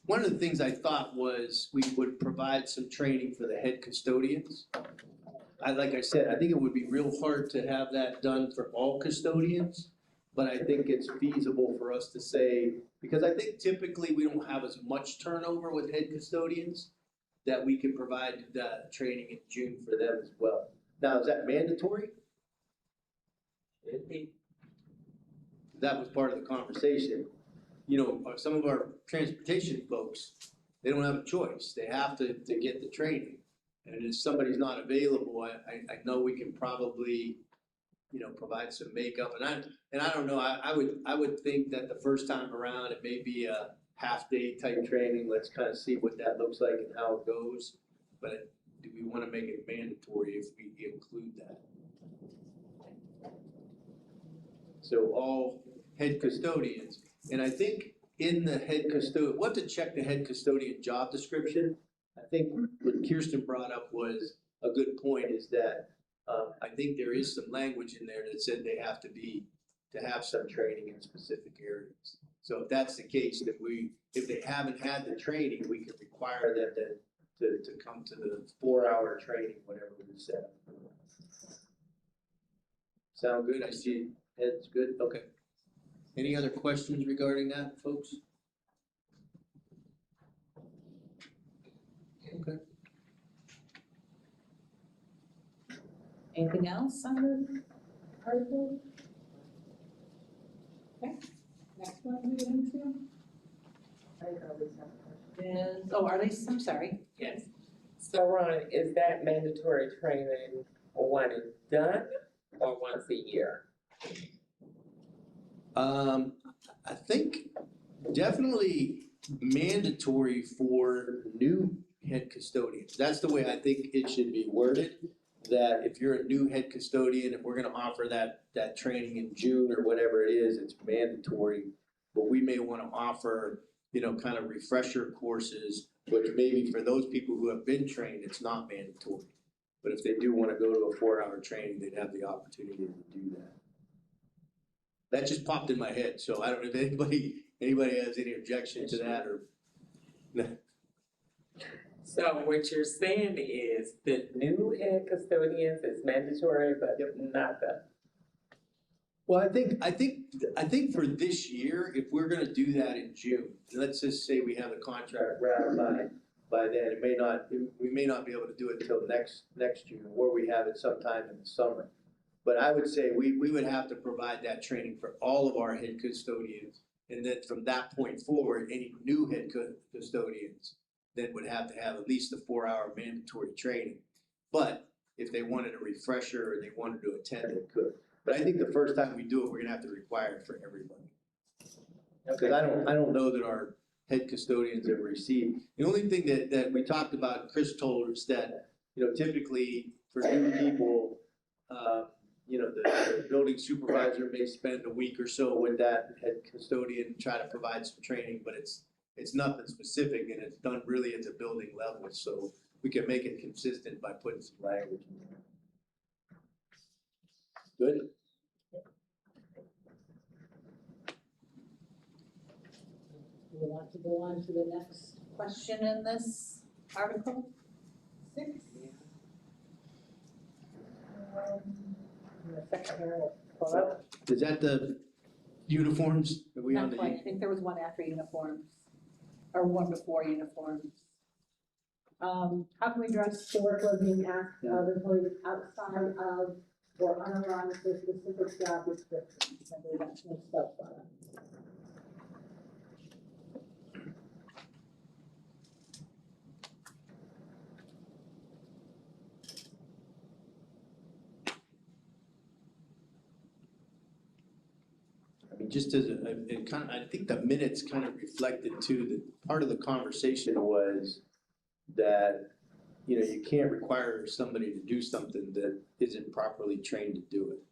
one of the things I thought was we would provide some training for the head custodians. Like I said, I think it would be real hard to have that done for all custodians, but I think it's feasible for us to say, because I think typically we don't have as much turnover with head custodians, that we can provide the training in June for them as well. Now, is that mandatory? Should be. that was part of the conversation. You know, some of our transportation folks, they don't have a choice. They have to get the training. And if somebody's not available, I know we can probably, you know, provide some makeup. And I don't know, I would think that the first time around, it may be a half-day type training. Let's kind of see what that looks like and how it goes. But do we want to make it mandatory if we include that? So all head custodians, and I think in the head custodian, we'll have to check the head custodian job description. I think what Kirsten brought up was a good point, is that I think there is some language in there that said they have to have some training in specific areas. So if that's the case, then if they haven't had the training, we can require them to come to the 4-hour training, whatever we set. Sound good? I see heads good, okay. Any other questions regarding that, folks? Okay. Anything else on the article? Okay, next one we get into is, Arlise, I'm sorry. Yes. So Ron, is that mandatory training one and done or once a year? I think definitely mandatory for new head custodians. That's the way I think it should be worded, that if you're a new head custodian, if we're gonna offer that training in June or whatever it is, it's mandatory. But we may wanna offer, you know, kind of refresher courses, which maybe for those people who have been trained, it's not mandatory. But if they do wanna go to a 4-hour training, they'd have the opportunity to do that. That just popped in my head, so I don't know if anybody has any objection to that or. So what you're saying is the new head custodians is mandatory, but not the. Well, I think for this year, if we're gonna do that in June, let's just say we have the contract ratified by then, we may not be able to do it until next June, or we have it sometime in the summer. But I would say we would have to provide that training for all of our head custodians. And then from that point forward, any new head custodians then would have to have at least a 4-hour mandatory training. But if they wanted a refresher or they wanted to attend, they could. But I think the first time we do it, we're gonna have to require it for everybody. Because I don't know that our head custodians have received. The only thing that we talked about, Chris told us that, you know, typically for new people, you know, the building supervisor may spend a week or so with that head custodian and try to provide some training, but it's nothing specific and it's done really at the building level. So we can make it consistent by putting some language in there. Good? We want to go on to the next question in this article 6. Is that the uniforms? Are we on Not quite, I think there was one after uniforms, or one before uniforms. How can we address The workload being asked of employees outside of or unaligned with specific job descriptions. I believe that's mixed up by that. I mean, just as it kind of, I think the minutes kind of reflected too, that part of the conversation was that, you know, you can't require somebody to do something that isn't properly trained to do it.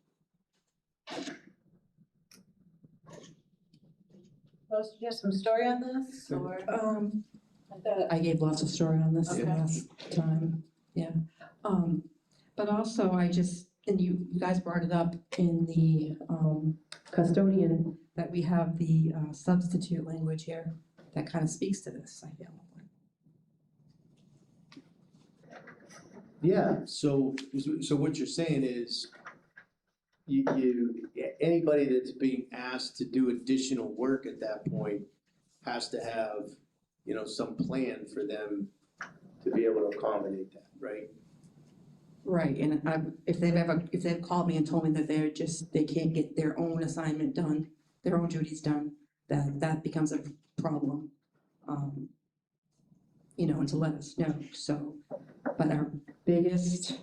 Supposed to have some story on this, or? I gave lots of story on this Okay. last time, yeah. But also and you guys brought it up in the custodian, that we have the substitute language here that kind of speaks to this, I feel. Yeah, so what you're saying is anybody that's being asked to do additional work at that point has to have, you know, some plan for them to be able to accommodate that, right? Right, and if they've called me and told me that they can't get their own assignment done, their own duties done, that becomes a problem. You know, and to let us know, so, but our biggest,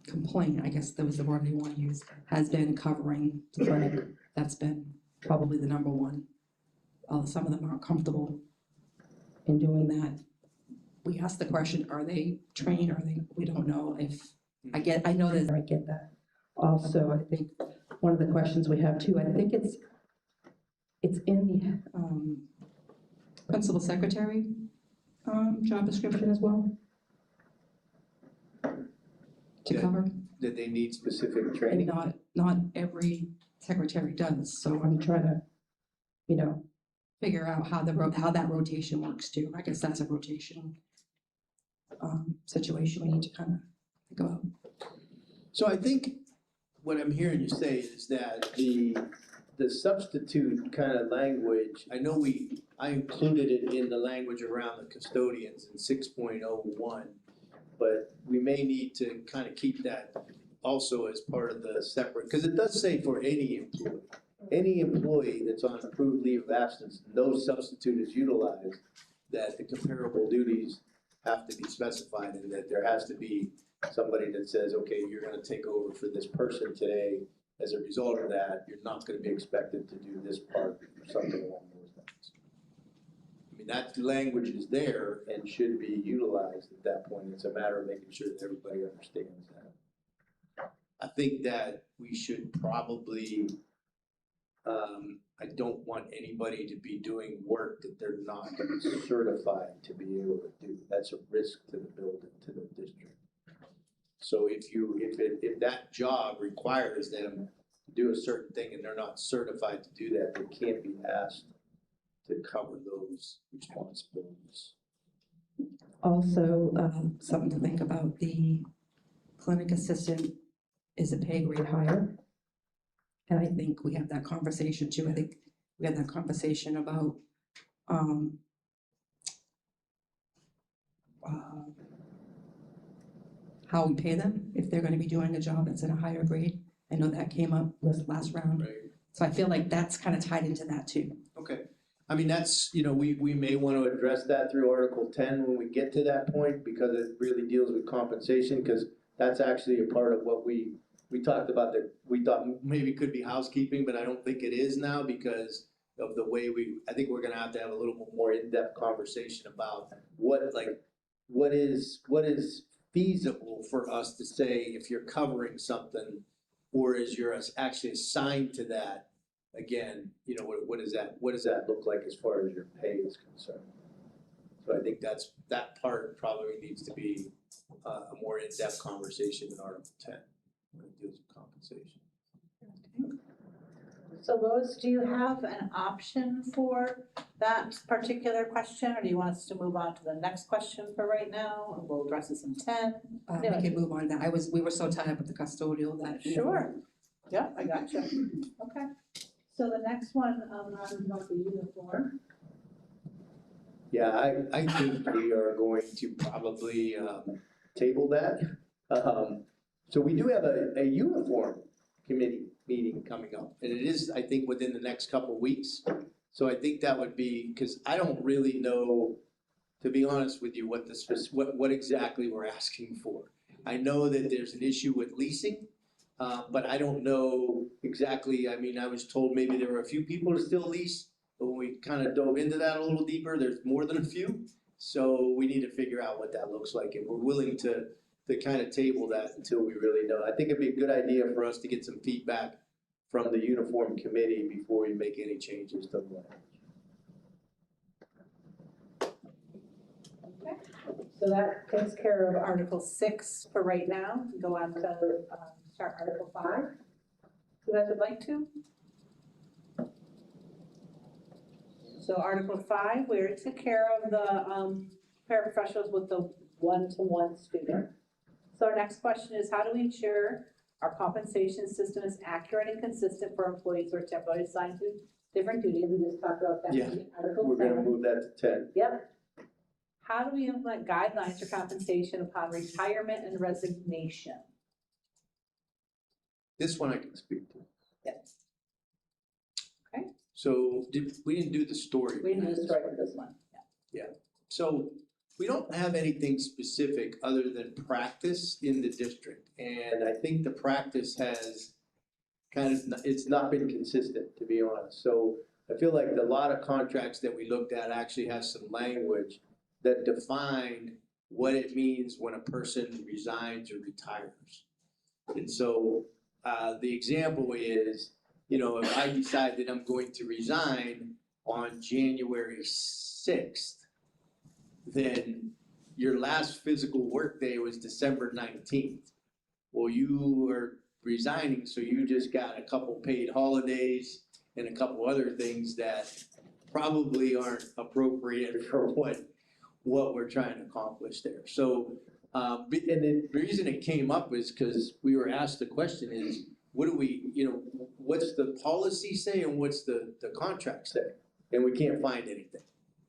complaint, I guess that was the word I want to use, has been covering the clinic. That's been probably the number one. Some of them aren't comfortable in doing that. We asked the question, are they trained, we don't know if, I know that, I get that. Also, I think one of the questions we have too, I think it's in the, principal secretary, job description as well. To Yeah. cover, That they need specific and training. not every secretary does, so I'm trying to, you know, figure out how that rotation works too. I guess that's a rotation situation we need to kind of think about. So I think what I'm hearing you say is that the substitute kind of language, I know I included it in the language around the custodians in 6.01, but we may need to kind of keep that also as part of the separate, because it does say for any employee that's on approved leave of absence, no substitute is utilized, that the comparable duties have to be specified, and that there has to be somebody that says, okay, you're gonna take over for this person today. As a result of that, you're not gonna be expected to do this part or something along those lines. I mean, that language is there and should be utilized at that point. It's a matter of making sure that everybody understands that. I think that we should probably, I don't want anybody to be doing work that they're not certified to be able to do. That's a risk to the building, to the district. So if that job requires them to do a certain thing and they're not certified to do that, they can't be asked to cover those responsibilities. Also, something to think about, the clinic assistant is a pay grade higher. And I think we had that conversation too. I think we had that conversation about, how we pay them, if they're gonna be doing a job that's in a higher grade. I know that came up this last round. Right. So I feel like that's kind of tied into that too. Okay. I mean, that's, we may want to address that through Article 10 when we get to that point, because it really deals with compensation, because that's actually a part of what we talked about, that we thought maybe could be housekeeping, but I don't think it is now because of the way I think we're gonna have to have a little more in-depth conversation about what is feasible for us to say if you're covering something, or is you're actually assigned to that. Again, what does that look like as far as your pay is concerned? So I think that part probably needs to be a more in-depth conversation in Article 10 when it deals with compensation. So Lois, do you have an option for that particular question, or do you want us to move on to the next question for right now, and we'll address this in 10? We can move on to that. We were so tied up with the custodial that. Sure. Yeah, I got you. Okay. So the next one, is about the uniform. Yeah, I think we are going to probably table that. So we do have a uniform committee meeting coming up, and it is, I think, within the next couple of weeks. So I think that would be, because I don't really know, to be honest with you, what exactly we're asking for. I know that there's an issue with leasing, but I don't know exactly. I mean, I was told maybe there were a few people to still lease, but when we kind of dove into that a little deeper, there's more than a few. So we need to figure out what that looks like, and we're willing to kind of table that until we really know. I think it'd be a good idea for us to get some feedback from the uniform committee before we make any changes to the language. Okay. So that takes care of Article 6 for right now. Go on to start Article 5. You guys would like to? So Article 5, we already took care of the paraprofessionals with the one-to-one student. So our next question is, how do we ensure our compensation system is accurate and consistent for employees who are temporarily assigned to different duties? We just talked about that Yeah, in Article 7. We're gonna move that to 10. Yep. How do we implement guidelines for compensation upon retirement and resignation? This one I can speak to. Yes. Okay. So we didn't do the story. We didn't do the story with this one. So we don't have anything specific other than practice in the district. And I think the practice has it's not been consistent, to be honest. So I feel like a lot of contracts that we looked at actually have some language that defined what it means when a person resigns or retires. And so the example is, if I decide that I'm going to resign on January 6th, then your last physical workday was December 19th. Well, you are resigning, so you just got a couple paid holidays and a couple other things that probably aren't appropriate for what we're trying to accomplish there. So, and the reason it came up is because we were asked the question is, what do we, what's the policy say and what's the contract say? And we can't find anything.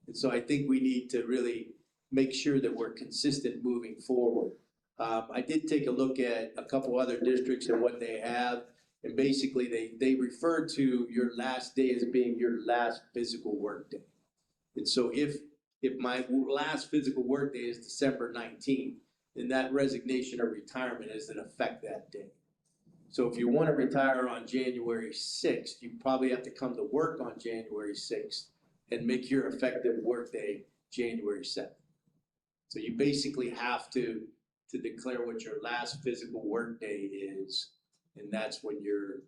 And so I think we need to really make sure that we're consistent moving forward. I did take a look at a couple other districts and what they have, and basically they refer to your last day as being your last physical work day. And so if my last physical work day is December 19th, then that resignation or retirement is in effect that day. So if you want to retire on January 6th, you probably have to come to work on January 6th and make your effective work day January 7th. So you basically have to declare what your last physical work day is, and that's when your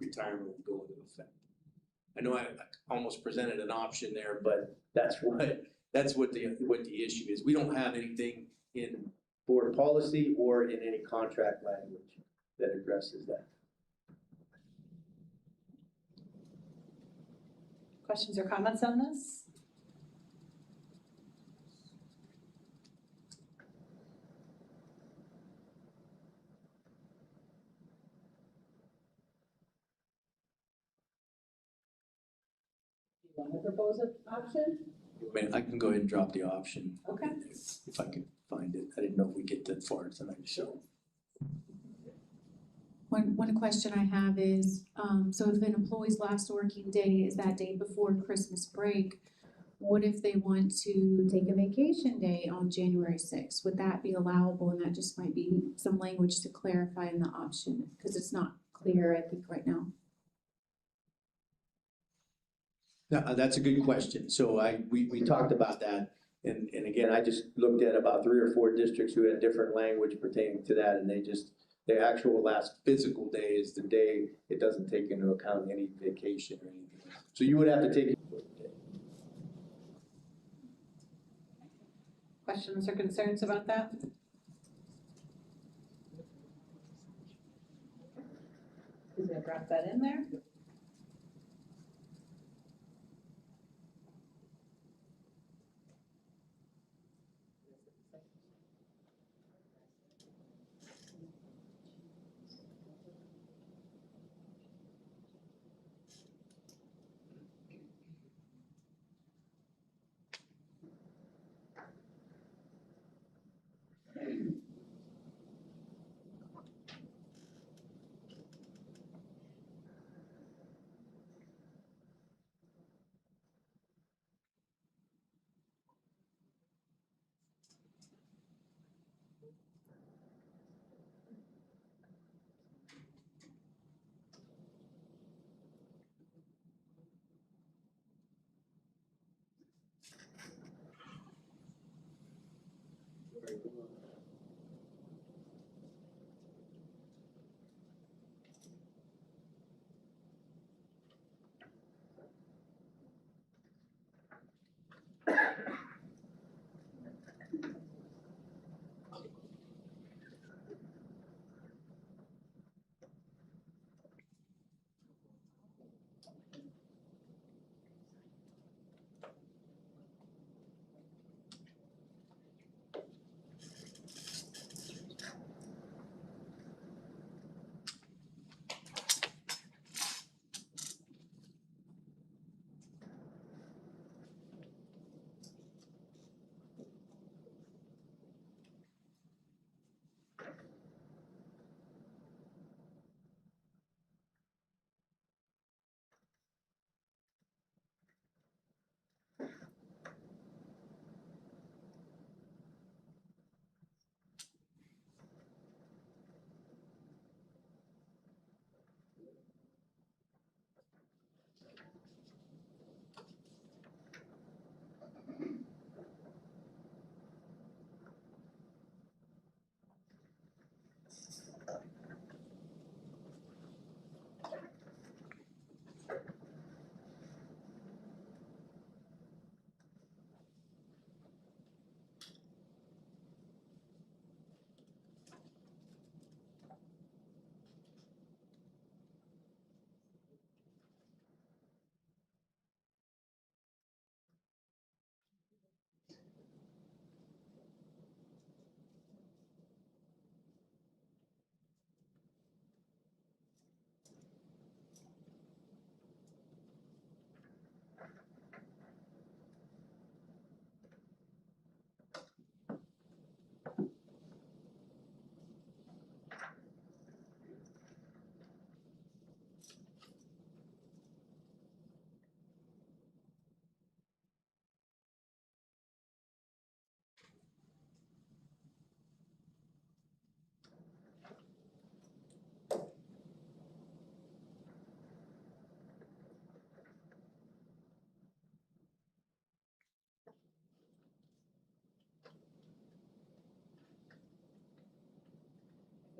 retirement will go into effect. I know I almost presented an option there, but that's what the issue is. We don't have anything in board policy or in any contract language that addresses that. Questions or comments on this? Want to propose an option? I mean, I can go ahead and drop the option. Okay. If I can find it. I didn't know if we get that far tonight, so. One question I have is, so if an employee's last working day is that day before Christmas break, what if they want to take a vacation day on January 6th? Would that be allowable? And that just might be some language to clarify in the option, because it's not clear, I think, right now. That's a good question. So we talked about that. And again, I just looked at about 3 or 4 districts who had different language pertaining to that, and their actual last physical day is the day it doesn't take into account any vacation or anything. So you would have to take. Questions or concerns about that? Is gonna drop that in there?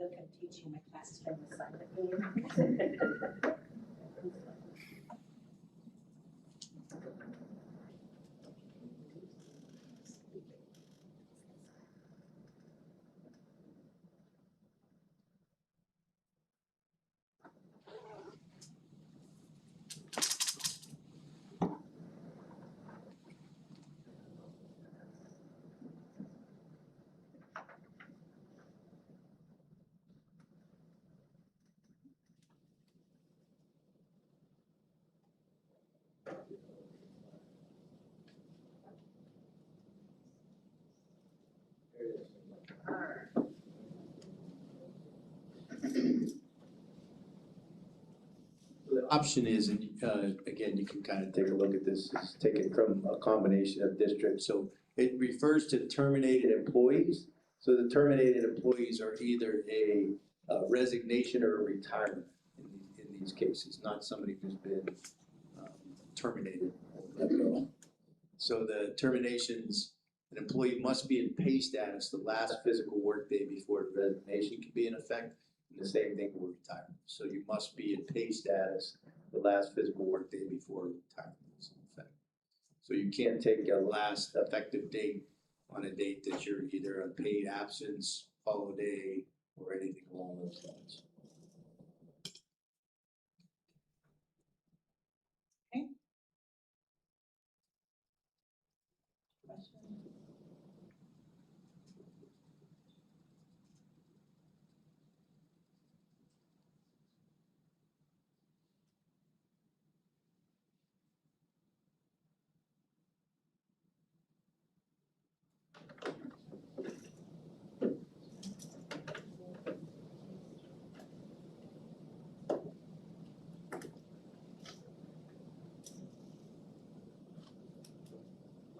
Look, I'm teaching my classes from the side of me. The option is, and again, you can kind of take a look at this, is taken from a combination of districts. So it refers to terminated employees. So the terminated employees are either a resignation or a retirement in these cases, not somebody who's been terminated or let go. So the terminations, an employee must be in pay status the last physical workday before resignation can be in effect. And the same thing with retirement. So you must be in pay status the last physical workday before retirement is in effect. So you can't take a last effective date on a date that you're either on paid absence, holiday, or anything along those lines.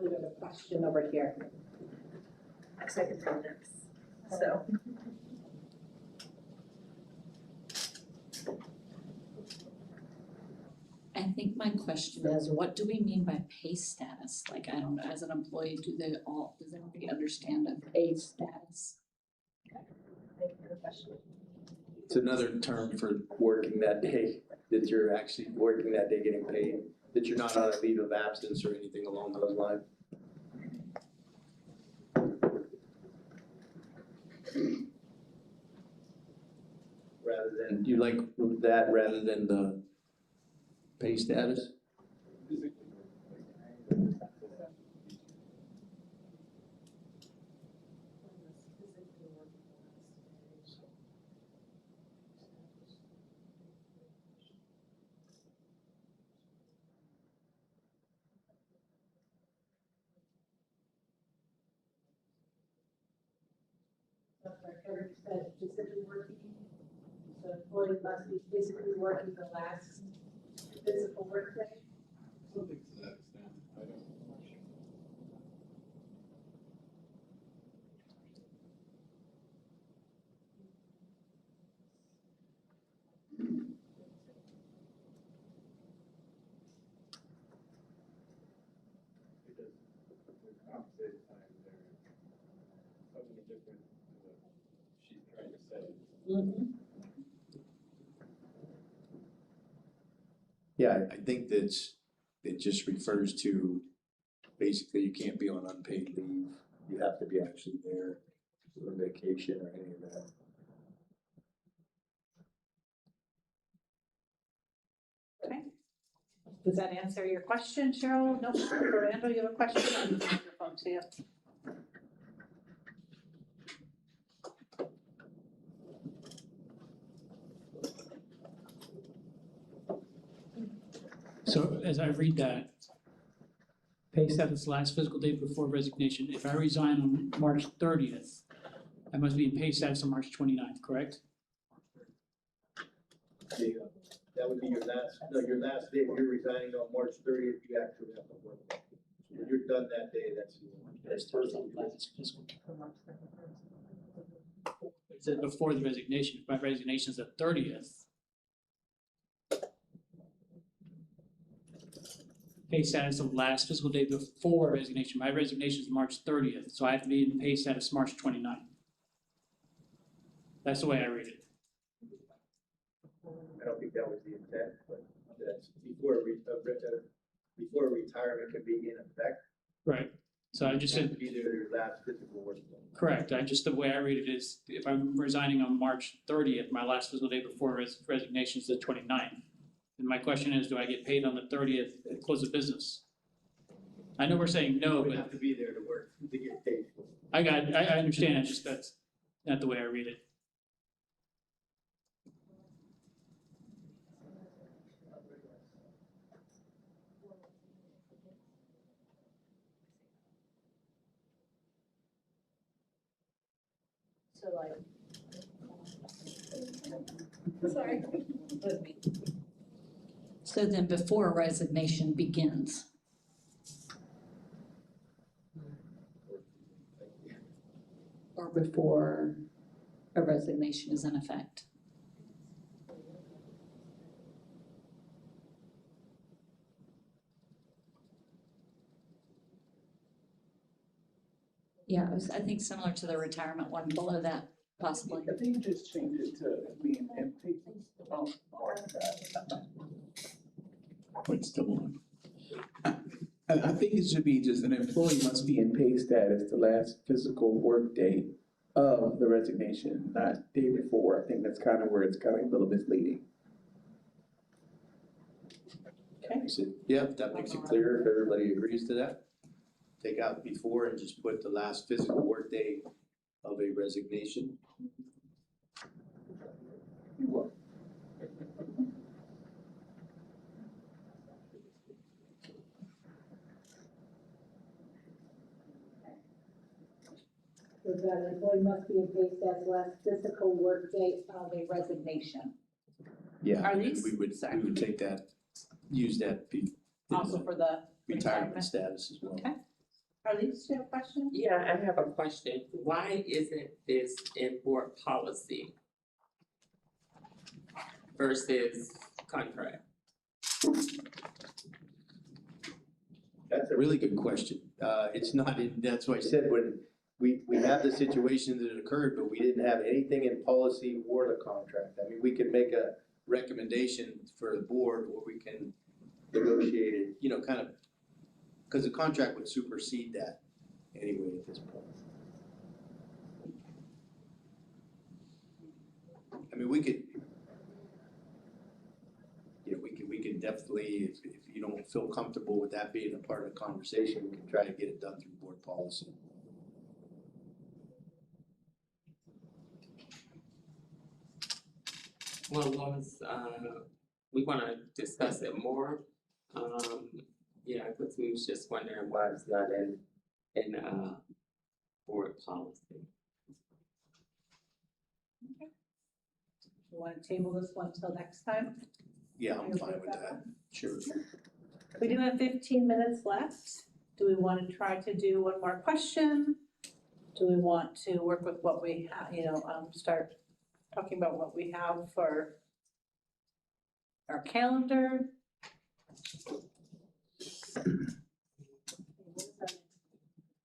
We got a question over here. I second that, so. I think my question is, what do we mean by pay status? Like, I don't know, as an employee, does everybody understand a pay status? Thank you for the question. It's another term for working that day, that you're actually working that day getting paid, that you're not on a leave of absence or anything along those lines. Rather than, you like that rather than the pay status? Kevin said physically working, so employee must be physically working the last physical workday. Something to that extent, I don't. Because the compensated time there, something different to what she's trying to say. Yeah, I think that's, it just refers to, basically you can't be on unpaid leave. You have to be actually there on vacation or any of that. Okay. Does that answer your question, Cheryl? No, Fernando, you have a question? I'll use the microphone to you. So as I read that, pay status last fiscal day before resignation. If I resign on March 30th, I must be in pay status on March 29th, correct? There you go. That would be your last day. If you're resigning on March 30th, you actually have to work. When you're done that day, that's Last fiscal. It said before the resignation. If my resignation is the 30th, pay status of last fiscal day before resignation. My resignation is March 30th, so I have to be in pay status March 29th. That's the way I read it. I don't think that was the intent, but that's before retirement can be in effect. Right. So I just said, Be their last physical work day. correct, the way I read it is, if I'm resigning on March 30th, my last fiscal day before resignation is the 29th. And my question is, do I get paid on the 30th at close of business? I know we're saying no, You but have to be there to work, to get paid. I understand, it's just that's not the way I read it. So like. Sorry. So then before resignation begins. Or before a resignation is in effect. Yeah, it was, I think, similar to the retirement one below that, possibly. I think you just change it to being empty. It's still on. I think it should be just an employee must be in pay status the last physical work day of the resignation, not day before. I think that's kind of where it's kind of a little misleading. Yeah, that makes it clear if everybody agrees to that. Take out before and just put the last physical work day of a resignation. So that an employee must be in pay status last physical work date of a resignation. Yeah, Are and these- we would sorry. take that, use that Also for the retirement status as well. Okay. Arlene, do you have a question? Yeah, I have a question. Why isn't this in board policy versus contract? That's a really good question. It's not, that's why I said when we have the situation that occurred, but we didn't have anything in policy or the contract. I mean, we could make a recommendation for the board or we can negotiate it, you know, kind of, because the contract would supersede that anyway at this point. I mean, we could, yeah, we can definitely, if you don't feel comfortable with that being a part of the conversation, we can try to get it done through board policy. Well, Lois, we wanna discuss it more. Yeah, because we was just wondering why it's not in board policy. You want to table this one till next time? Yeah, I'm fine with that, sure. We do have 15 minutes left. Do we want to try to do one more question? Do we want to work with what we have, start talking about what we have for our calendar?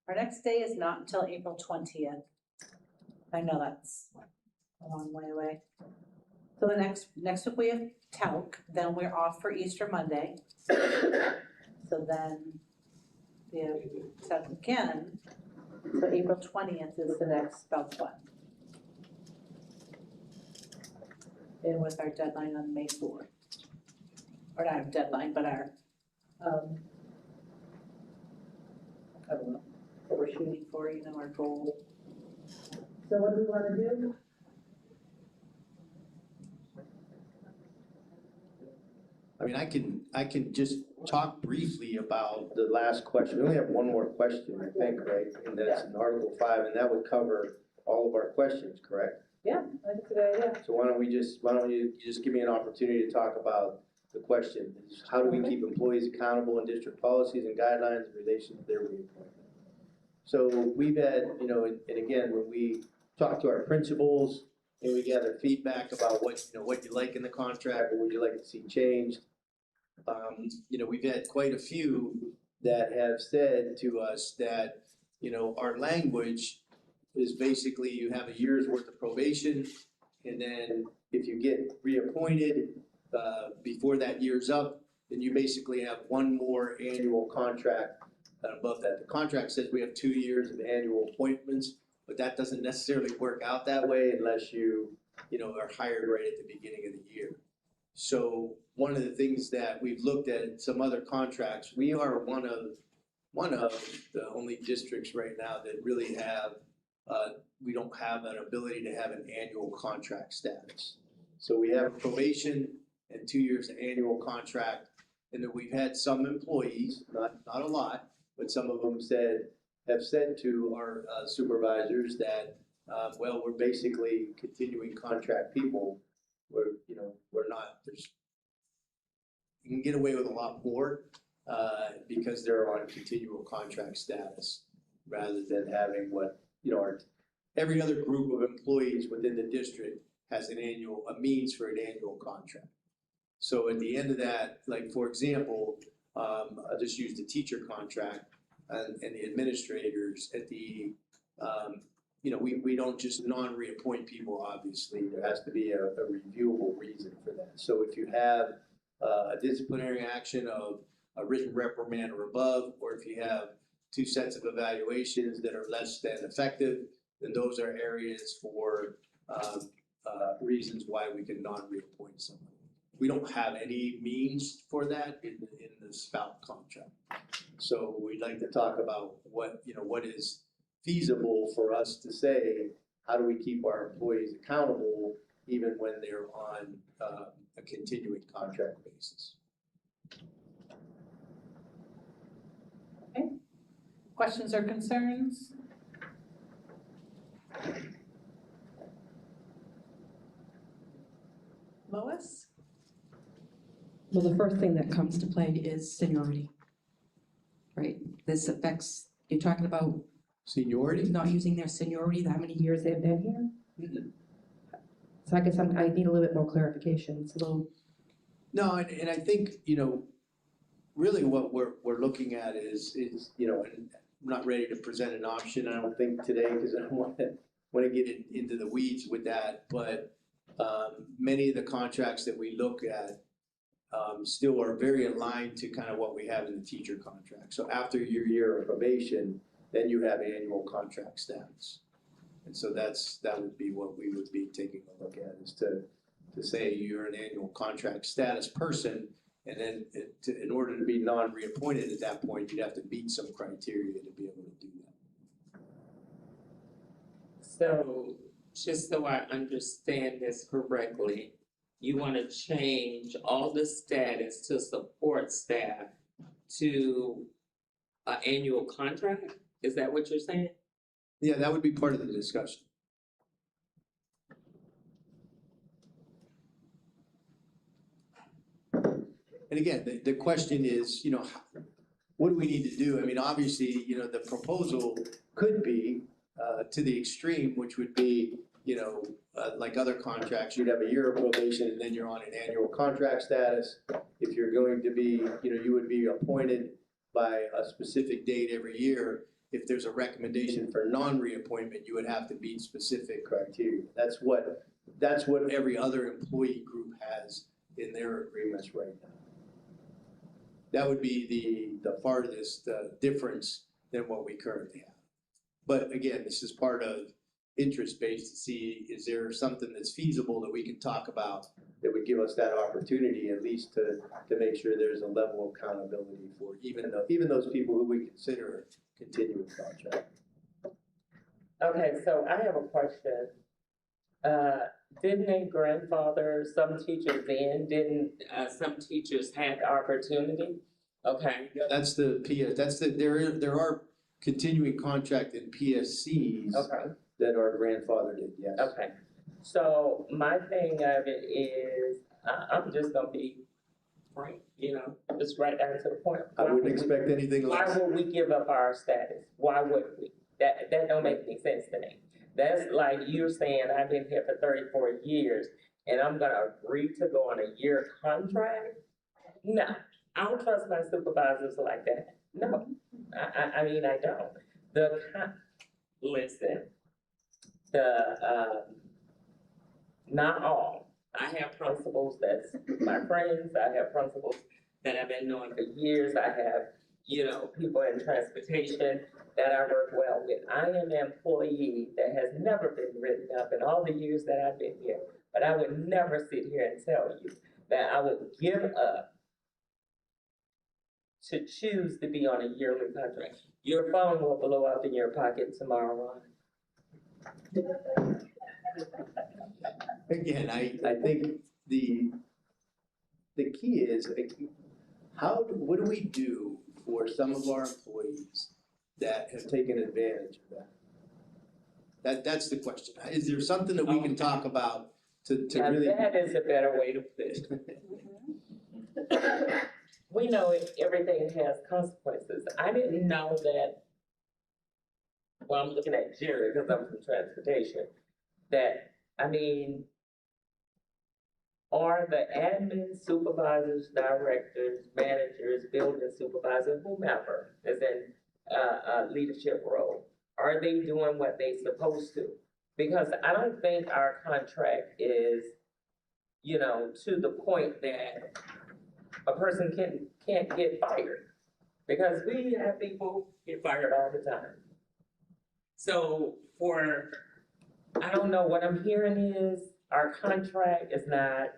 Our next day is not until April 20th. I know that's a long way away. So the next week we have talc, then we're off for Easter Monday. So then we have talc again. So April 20th is the next SPALC one. And with our deadline on May 4th. Or not our deadline, but our, I don't know, what we're shooting for, our goal. So what do we want to do? I mean, I can just talk briefly about the last question. We only have one more question, I think, right? And that's in Article 5, and that would cover all of our questions, correct? Yeah, that's a good idea. So why don't you just give me an opportunity to talk about the question, is how do we keep employees accountable in district policies and guidelines in relation to their reappointment? So we've had, and again, when we talk to our principals and we gather feedback about what you like in the contract, what would you like to see changed. We've had quite a few that have said to us that, our language is basically you have a year's worth of probation And then if you get reappointed, before that year's up, then you basically have one more annual contract above that. The contract says we have 2 years of annual appointments, but that doesn't necessarily work out that way unless you are hired right at the beginning of the year. So one of the things that we've looked at some other contracts, we are one of the only districts right now that really have, we don't have an ability to have an annual contract status. So we have probation and 2 years of annual contract. And then we've had some employees, not a lot, but some of them have said to our supervisors that, well, we're basically continuing contract people. We're not, you can get away with a lot more because they're on continual contract status rather than having what, every other group of employees within the district has a means for an annual contract. So at the end of that, like, for example, I'll just use the teacher contract and the administrators at the, we don't just non-reappoint people, obviously. There has to be a reviewable reason for that. So if you have a disciplinary action of a written reprimand or above, or if you have 2 sets of evaluations that are less than effective, then those are areas for reasons why we can non-reappoint someone. We don't have any means for that in the SPALC contract. So we'd like to talk about what is feasible for us to say, how do we keep our employees accountable even when they're on a continuing contract basis? Okay. Questions or concerns? Lois? Well, the first thing that comes to play is seniority, right? This affects, you're talking about Seniority? not using their seniority, how many years they've been here? Mhm. So I guess I need a little bit more clarification, it's a little. No, and I think, really what we're looking at is, and I'm not ready to present an option, I don't think today, because I don't want to get into the weeds with that, but many of the contracts that we look at still are very aligned to kind of what we have in the teacher contract. So after your year of probation, then you have annual contract status. And so that would be what we would be taking a look at, is to say you're an annual contract status person, and then in order to be non-reappointed at that point, you'd have to meet some criteria to be able to do that. So, just so I understand this correctly, you want to change all the status to support staff to an annual contract? Is that what you're saying? Yeah, that would be part of the discussion. And again, the question is, what do we need to do? I mean, obviously, the proposal could be to the extreme, which would be, like other contracts, you'd have a year of probation and then you're on an annual contract status. If you're going to be, you would be appointed by a specific date every year. If there's a recommendation for non-reappointment, you would have to meet specific criteria. That's what every other employee group has in their agreements right now. That would be the farthest difference than what we currently have. But again, this is part of interest-based to see, is there something that's feasible that we can talk about that would give us that opportunity, at least to make sure there's a level of accountability for even those people who we consider continuing contract. Okay, so I have a question. Didn't they grandfather some teachers in? Didn't some teachers have the opportunity? Okay. That's the PS. There are continuing contract in PSCs that are grandfathered in. Yes. Okay. So my thing of it is, I'm just gonna be frank, just right down to the point. I wouldn't expect anything less. Why would we give up our status? Why wouldn't we? That don't make any sense to me. That's like you're saying, I've been here for 34 years and I'm gonna agree to go on a year contract? No, I don't trust my supervisors like that. No, I mean, I don't. not all. I have principals that's my friends, I have principals that I've been knowing for years, I have, you know, people in transportation that I work well with. I am an employee that has never been written up in all the years that I've been here, but I would never sit here and tell you that I would give up to choose to be on a yearly contract. Your phone will blow up in your pocket tomorrow, Ron. Again, I think the key is, like, what do we do for some of our employees that have taken advantage of that? That's the question. Is there something that we can talk about to Now, really? that is a better way to put it. We know everything has consequences. I didn't know that, well, I'm looking at Jerry because I'm from transportation, that, I mean, are the admin supervisors, directors, managers, building supervisors, whomever is in a leadership role, are they doing what they supposed to? Because I don't think our contract is, you know, to the point that a person can't get fired. Because we have people get fired all the time. So I don't know, what I'm hearing is our contract is not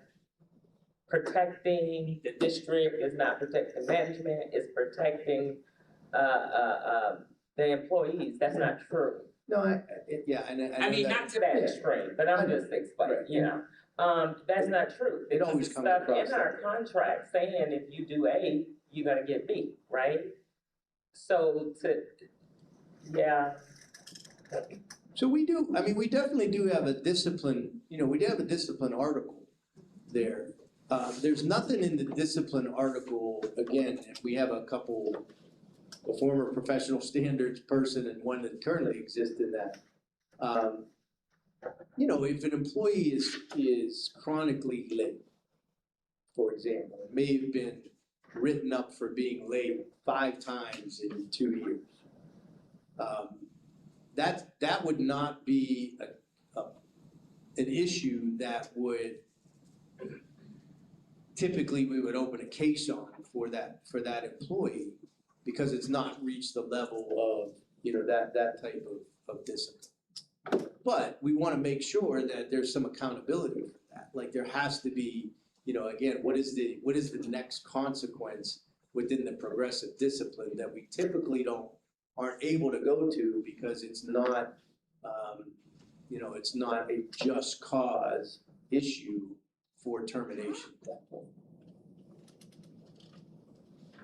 protecting the district, is not protecting management, it's protecting the employees. That's not true. No, yeah, I mean, not to that extreme, but I'm just explaining, you know. That's not true. It always There's comes stuff across in our that way. contract saying if you do A, you're gonna get B, right? So So we do, I mean, we definitely do have a discipline, you know, we do have a discipline article there. There's nothing in the discipline article, again, if we have a former professional standards person and one that currently exists in that. You know, if an employee is chronically late, for example, it may have been written up for being late 5 times in 2 years. That would not be an issue that would, typically we would open a case on for that employee, because it's not reached the level of, you know, that type of discipline. But we wanna make sure that there's some accountability for that. Like, there has to be, you know, again, what is the next consequence within the progressive discipline that we typically aren't able to go to because it's not, you know, it's not a just cause issue for termination at that point.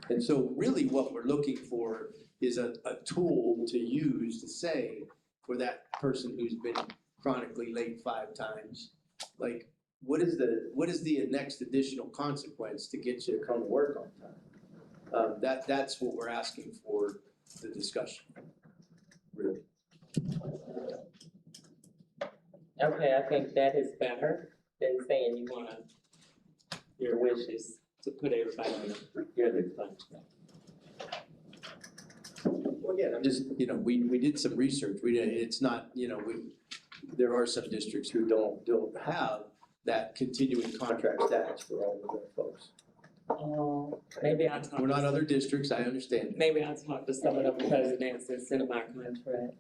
And so really what we're looking for is a tool to use to say for that person who's been chronically late 5 times, like, what is the next additional consequence to get you to come to work on time? That's what we're asking for the discussion, really. okay, I think that is better than saying your wish is to put everybody on a yearly contract. Well, again, I'm just, you know, we did some research, it's not, you know, there are some districts who don't have that continuing contract status for all of their folks. Maybe I'll talk. We're not other districts, I understand. Maybe I'll talk to some of the presidents and send them our contract.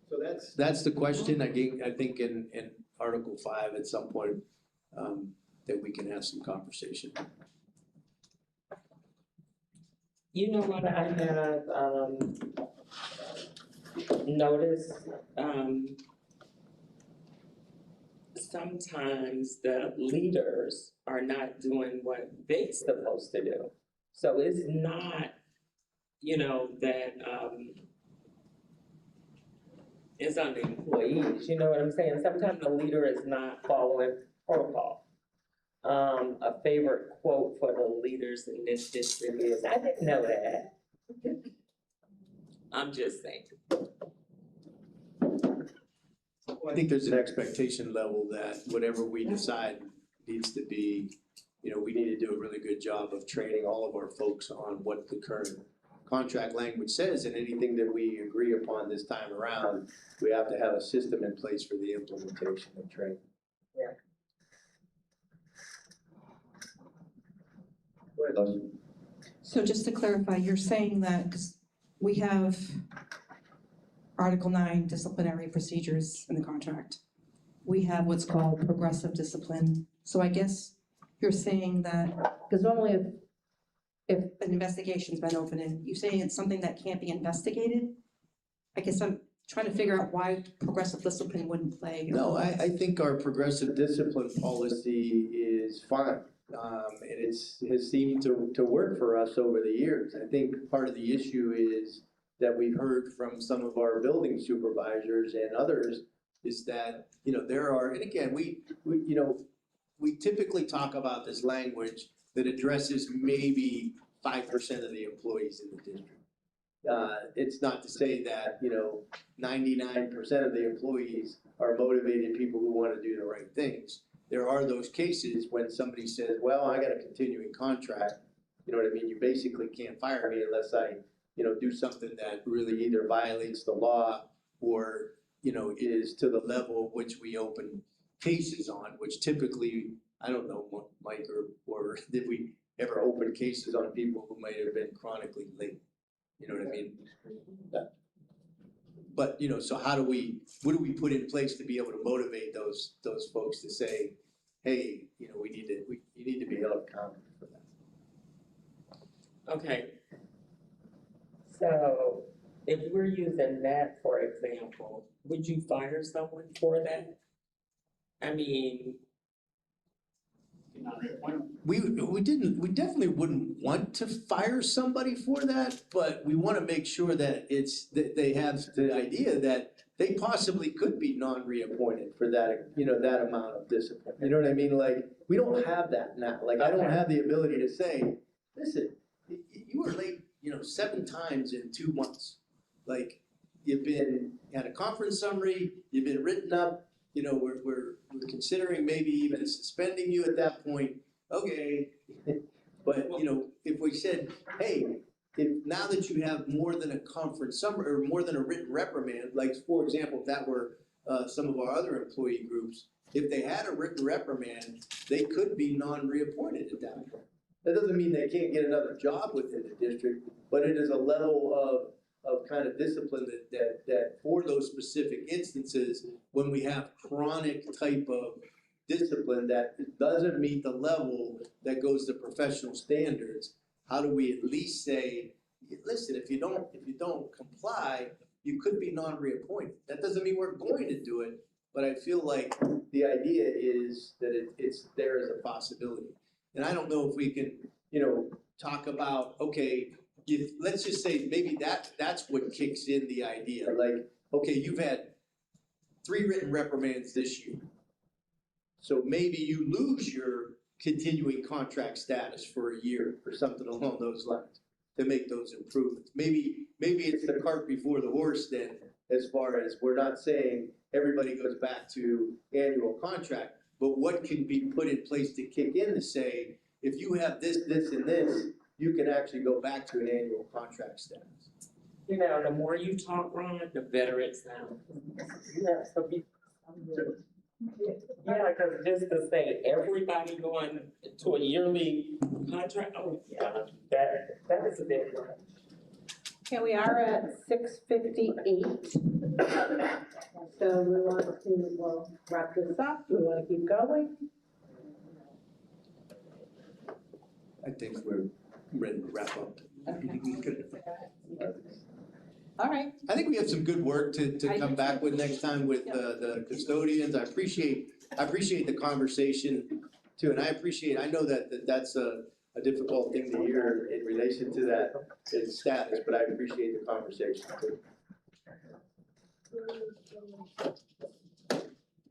So that's the question, I think in Article 5 at some point, that we can have some conversation. You know what I have, noticed, sometimes the leaders are not doing what they're supposed to do. So it's not, you know, that, it's on the employees, you know what I'm saying? Sometimes the leader is not following protocol. A favorite quote for the leaders in this district is, I didn't know that. I'm just saying. I think there's an expectation level that whatever we decide needs to be, you know, we need to do a really good job of training all of our folks on what the current contract language says, and anything that we agree upon this time around, we have to have a system in place for the implementation and training. So just to clarify, you're saying that, because we have Article 9 disciplinary procedures in the contract. We have what's called progressive discipline. So I guess you're saying that, because normally if an investigation's been opened and you're saying it's something that can't be investigated, I guess I'm trying to figure out why progressive discipline wouldn't play. No, I think our progressive discipline policy is fine. And has seemed to work for us over the years. I think part of the issue is that we've heard from some of our building supervisors and others is that, there are, and again, we typically talk about this language that addresses maybe 5% of the employees in the district. It's not to say that, 99% of the employees are motivated people who want to do the right things. There are those cases when somebody says, well, I got a continuing contract, you know what I mean? You basically can't fire me unless I, do something that really either violates the law or, is to the level which we open cases on, which typically, I don't know, Mike, or did we ever open cases on people who might have been chronically late? You know what I mean? But, so what do we put in place to be able to motivate those folks to say, hey, you need to be held accountable for that. Okay. So if we're using that, for example, would you fire someone for that? I mean, We definitely wouldn't want to fire somebody for that, but we want to make sure that that they have the idea that they possibly could be non-reappointed for that, that amount of discipline. You know what I mean? Like, we don't have that now. Like, I don't have the ability to say, listen, you were late, 7 times in 2 months. Like, you've been at a conference summary, you've been written up, we're considering maybe even suspending you at that point. Okay, but if we said, hey, now that you have more than a conference summary or more than a written reprimand, like for example, if that were some of our other employee groups, if they had a written reprimand, they could be non-reappointed at that point. That doesn't mean they can't get another job within the district, but it is a level of kind of discipline that for those specific instances, when we have chronic type of discipline that doesn't meet the level that goes to professional standards, how do we at least say, listen, if you don't comply, you could be non-reappointed. That doesn't mean we're going to do it, but I feel like the idea is that it's there as a possibility. And I don't know if we can, talk about, okay, let's just say maybe that's what kicks in the idea. Like, okay, you've had 3 written reprimands this year. So maybe you lose your continuing contract status for a year or something along those lines to make those improvements. Maybe it's the cart before the horse then, as far as we're not saying everybody goes back to annual contract, but what can be put in place to kick in to say, if you have this, this, and this, you can actually go back to an annual contract status. the more you talk, Ron, the better it sounds. Yeah, so because just to say everybody going to a yearly contract, oh yeah, that is a big one. Okay, we are at 6:58. So we want to, wrap this up. We want to keep going. I think we're ready to wrap up. All right. I think we have some good work to come back with next time with the custodians. I appreciate the conversation too, and I know that's a difficult thing to hear in relation to that status, but I appreciate the conversation too.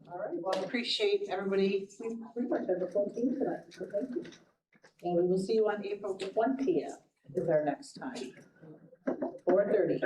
All right, well, I appreciate everybody. We pretty much have a full team tonight, so thank you. And we will see you on April 20th is our next time. 4:30.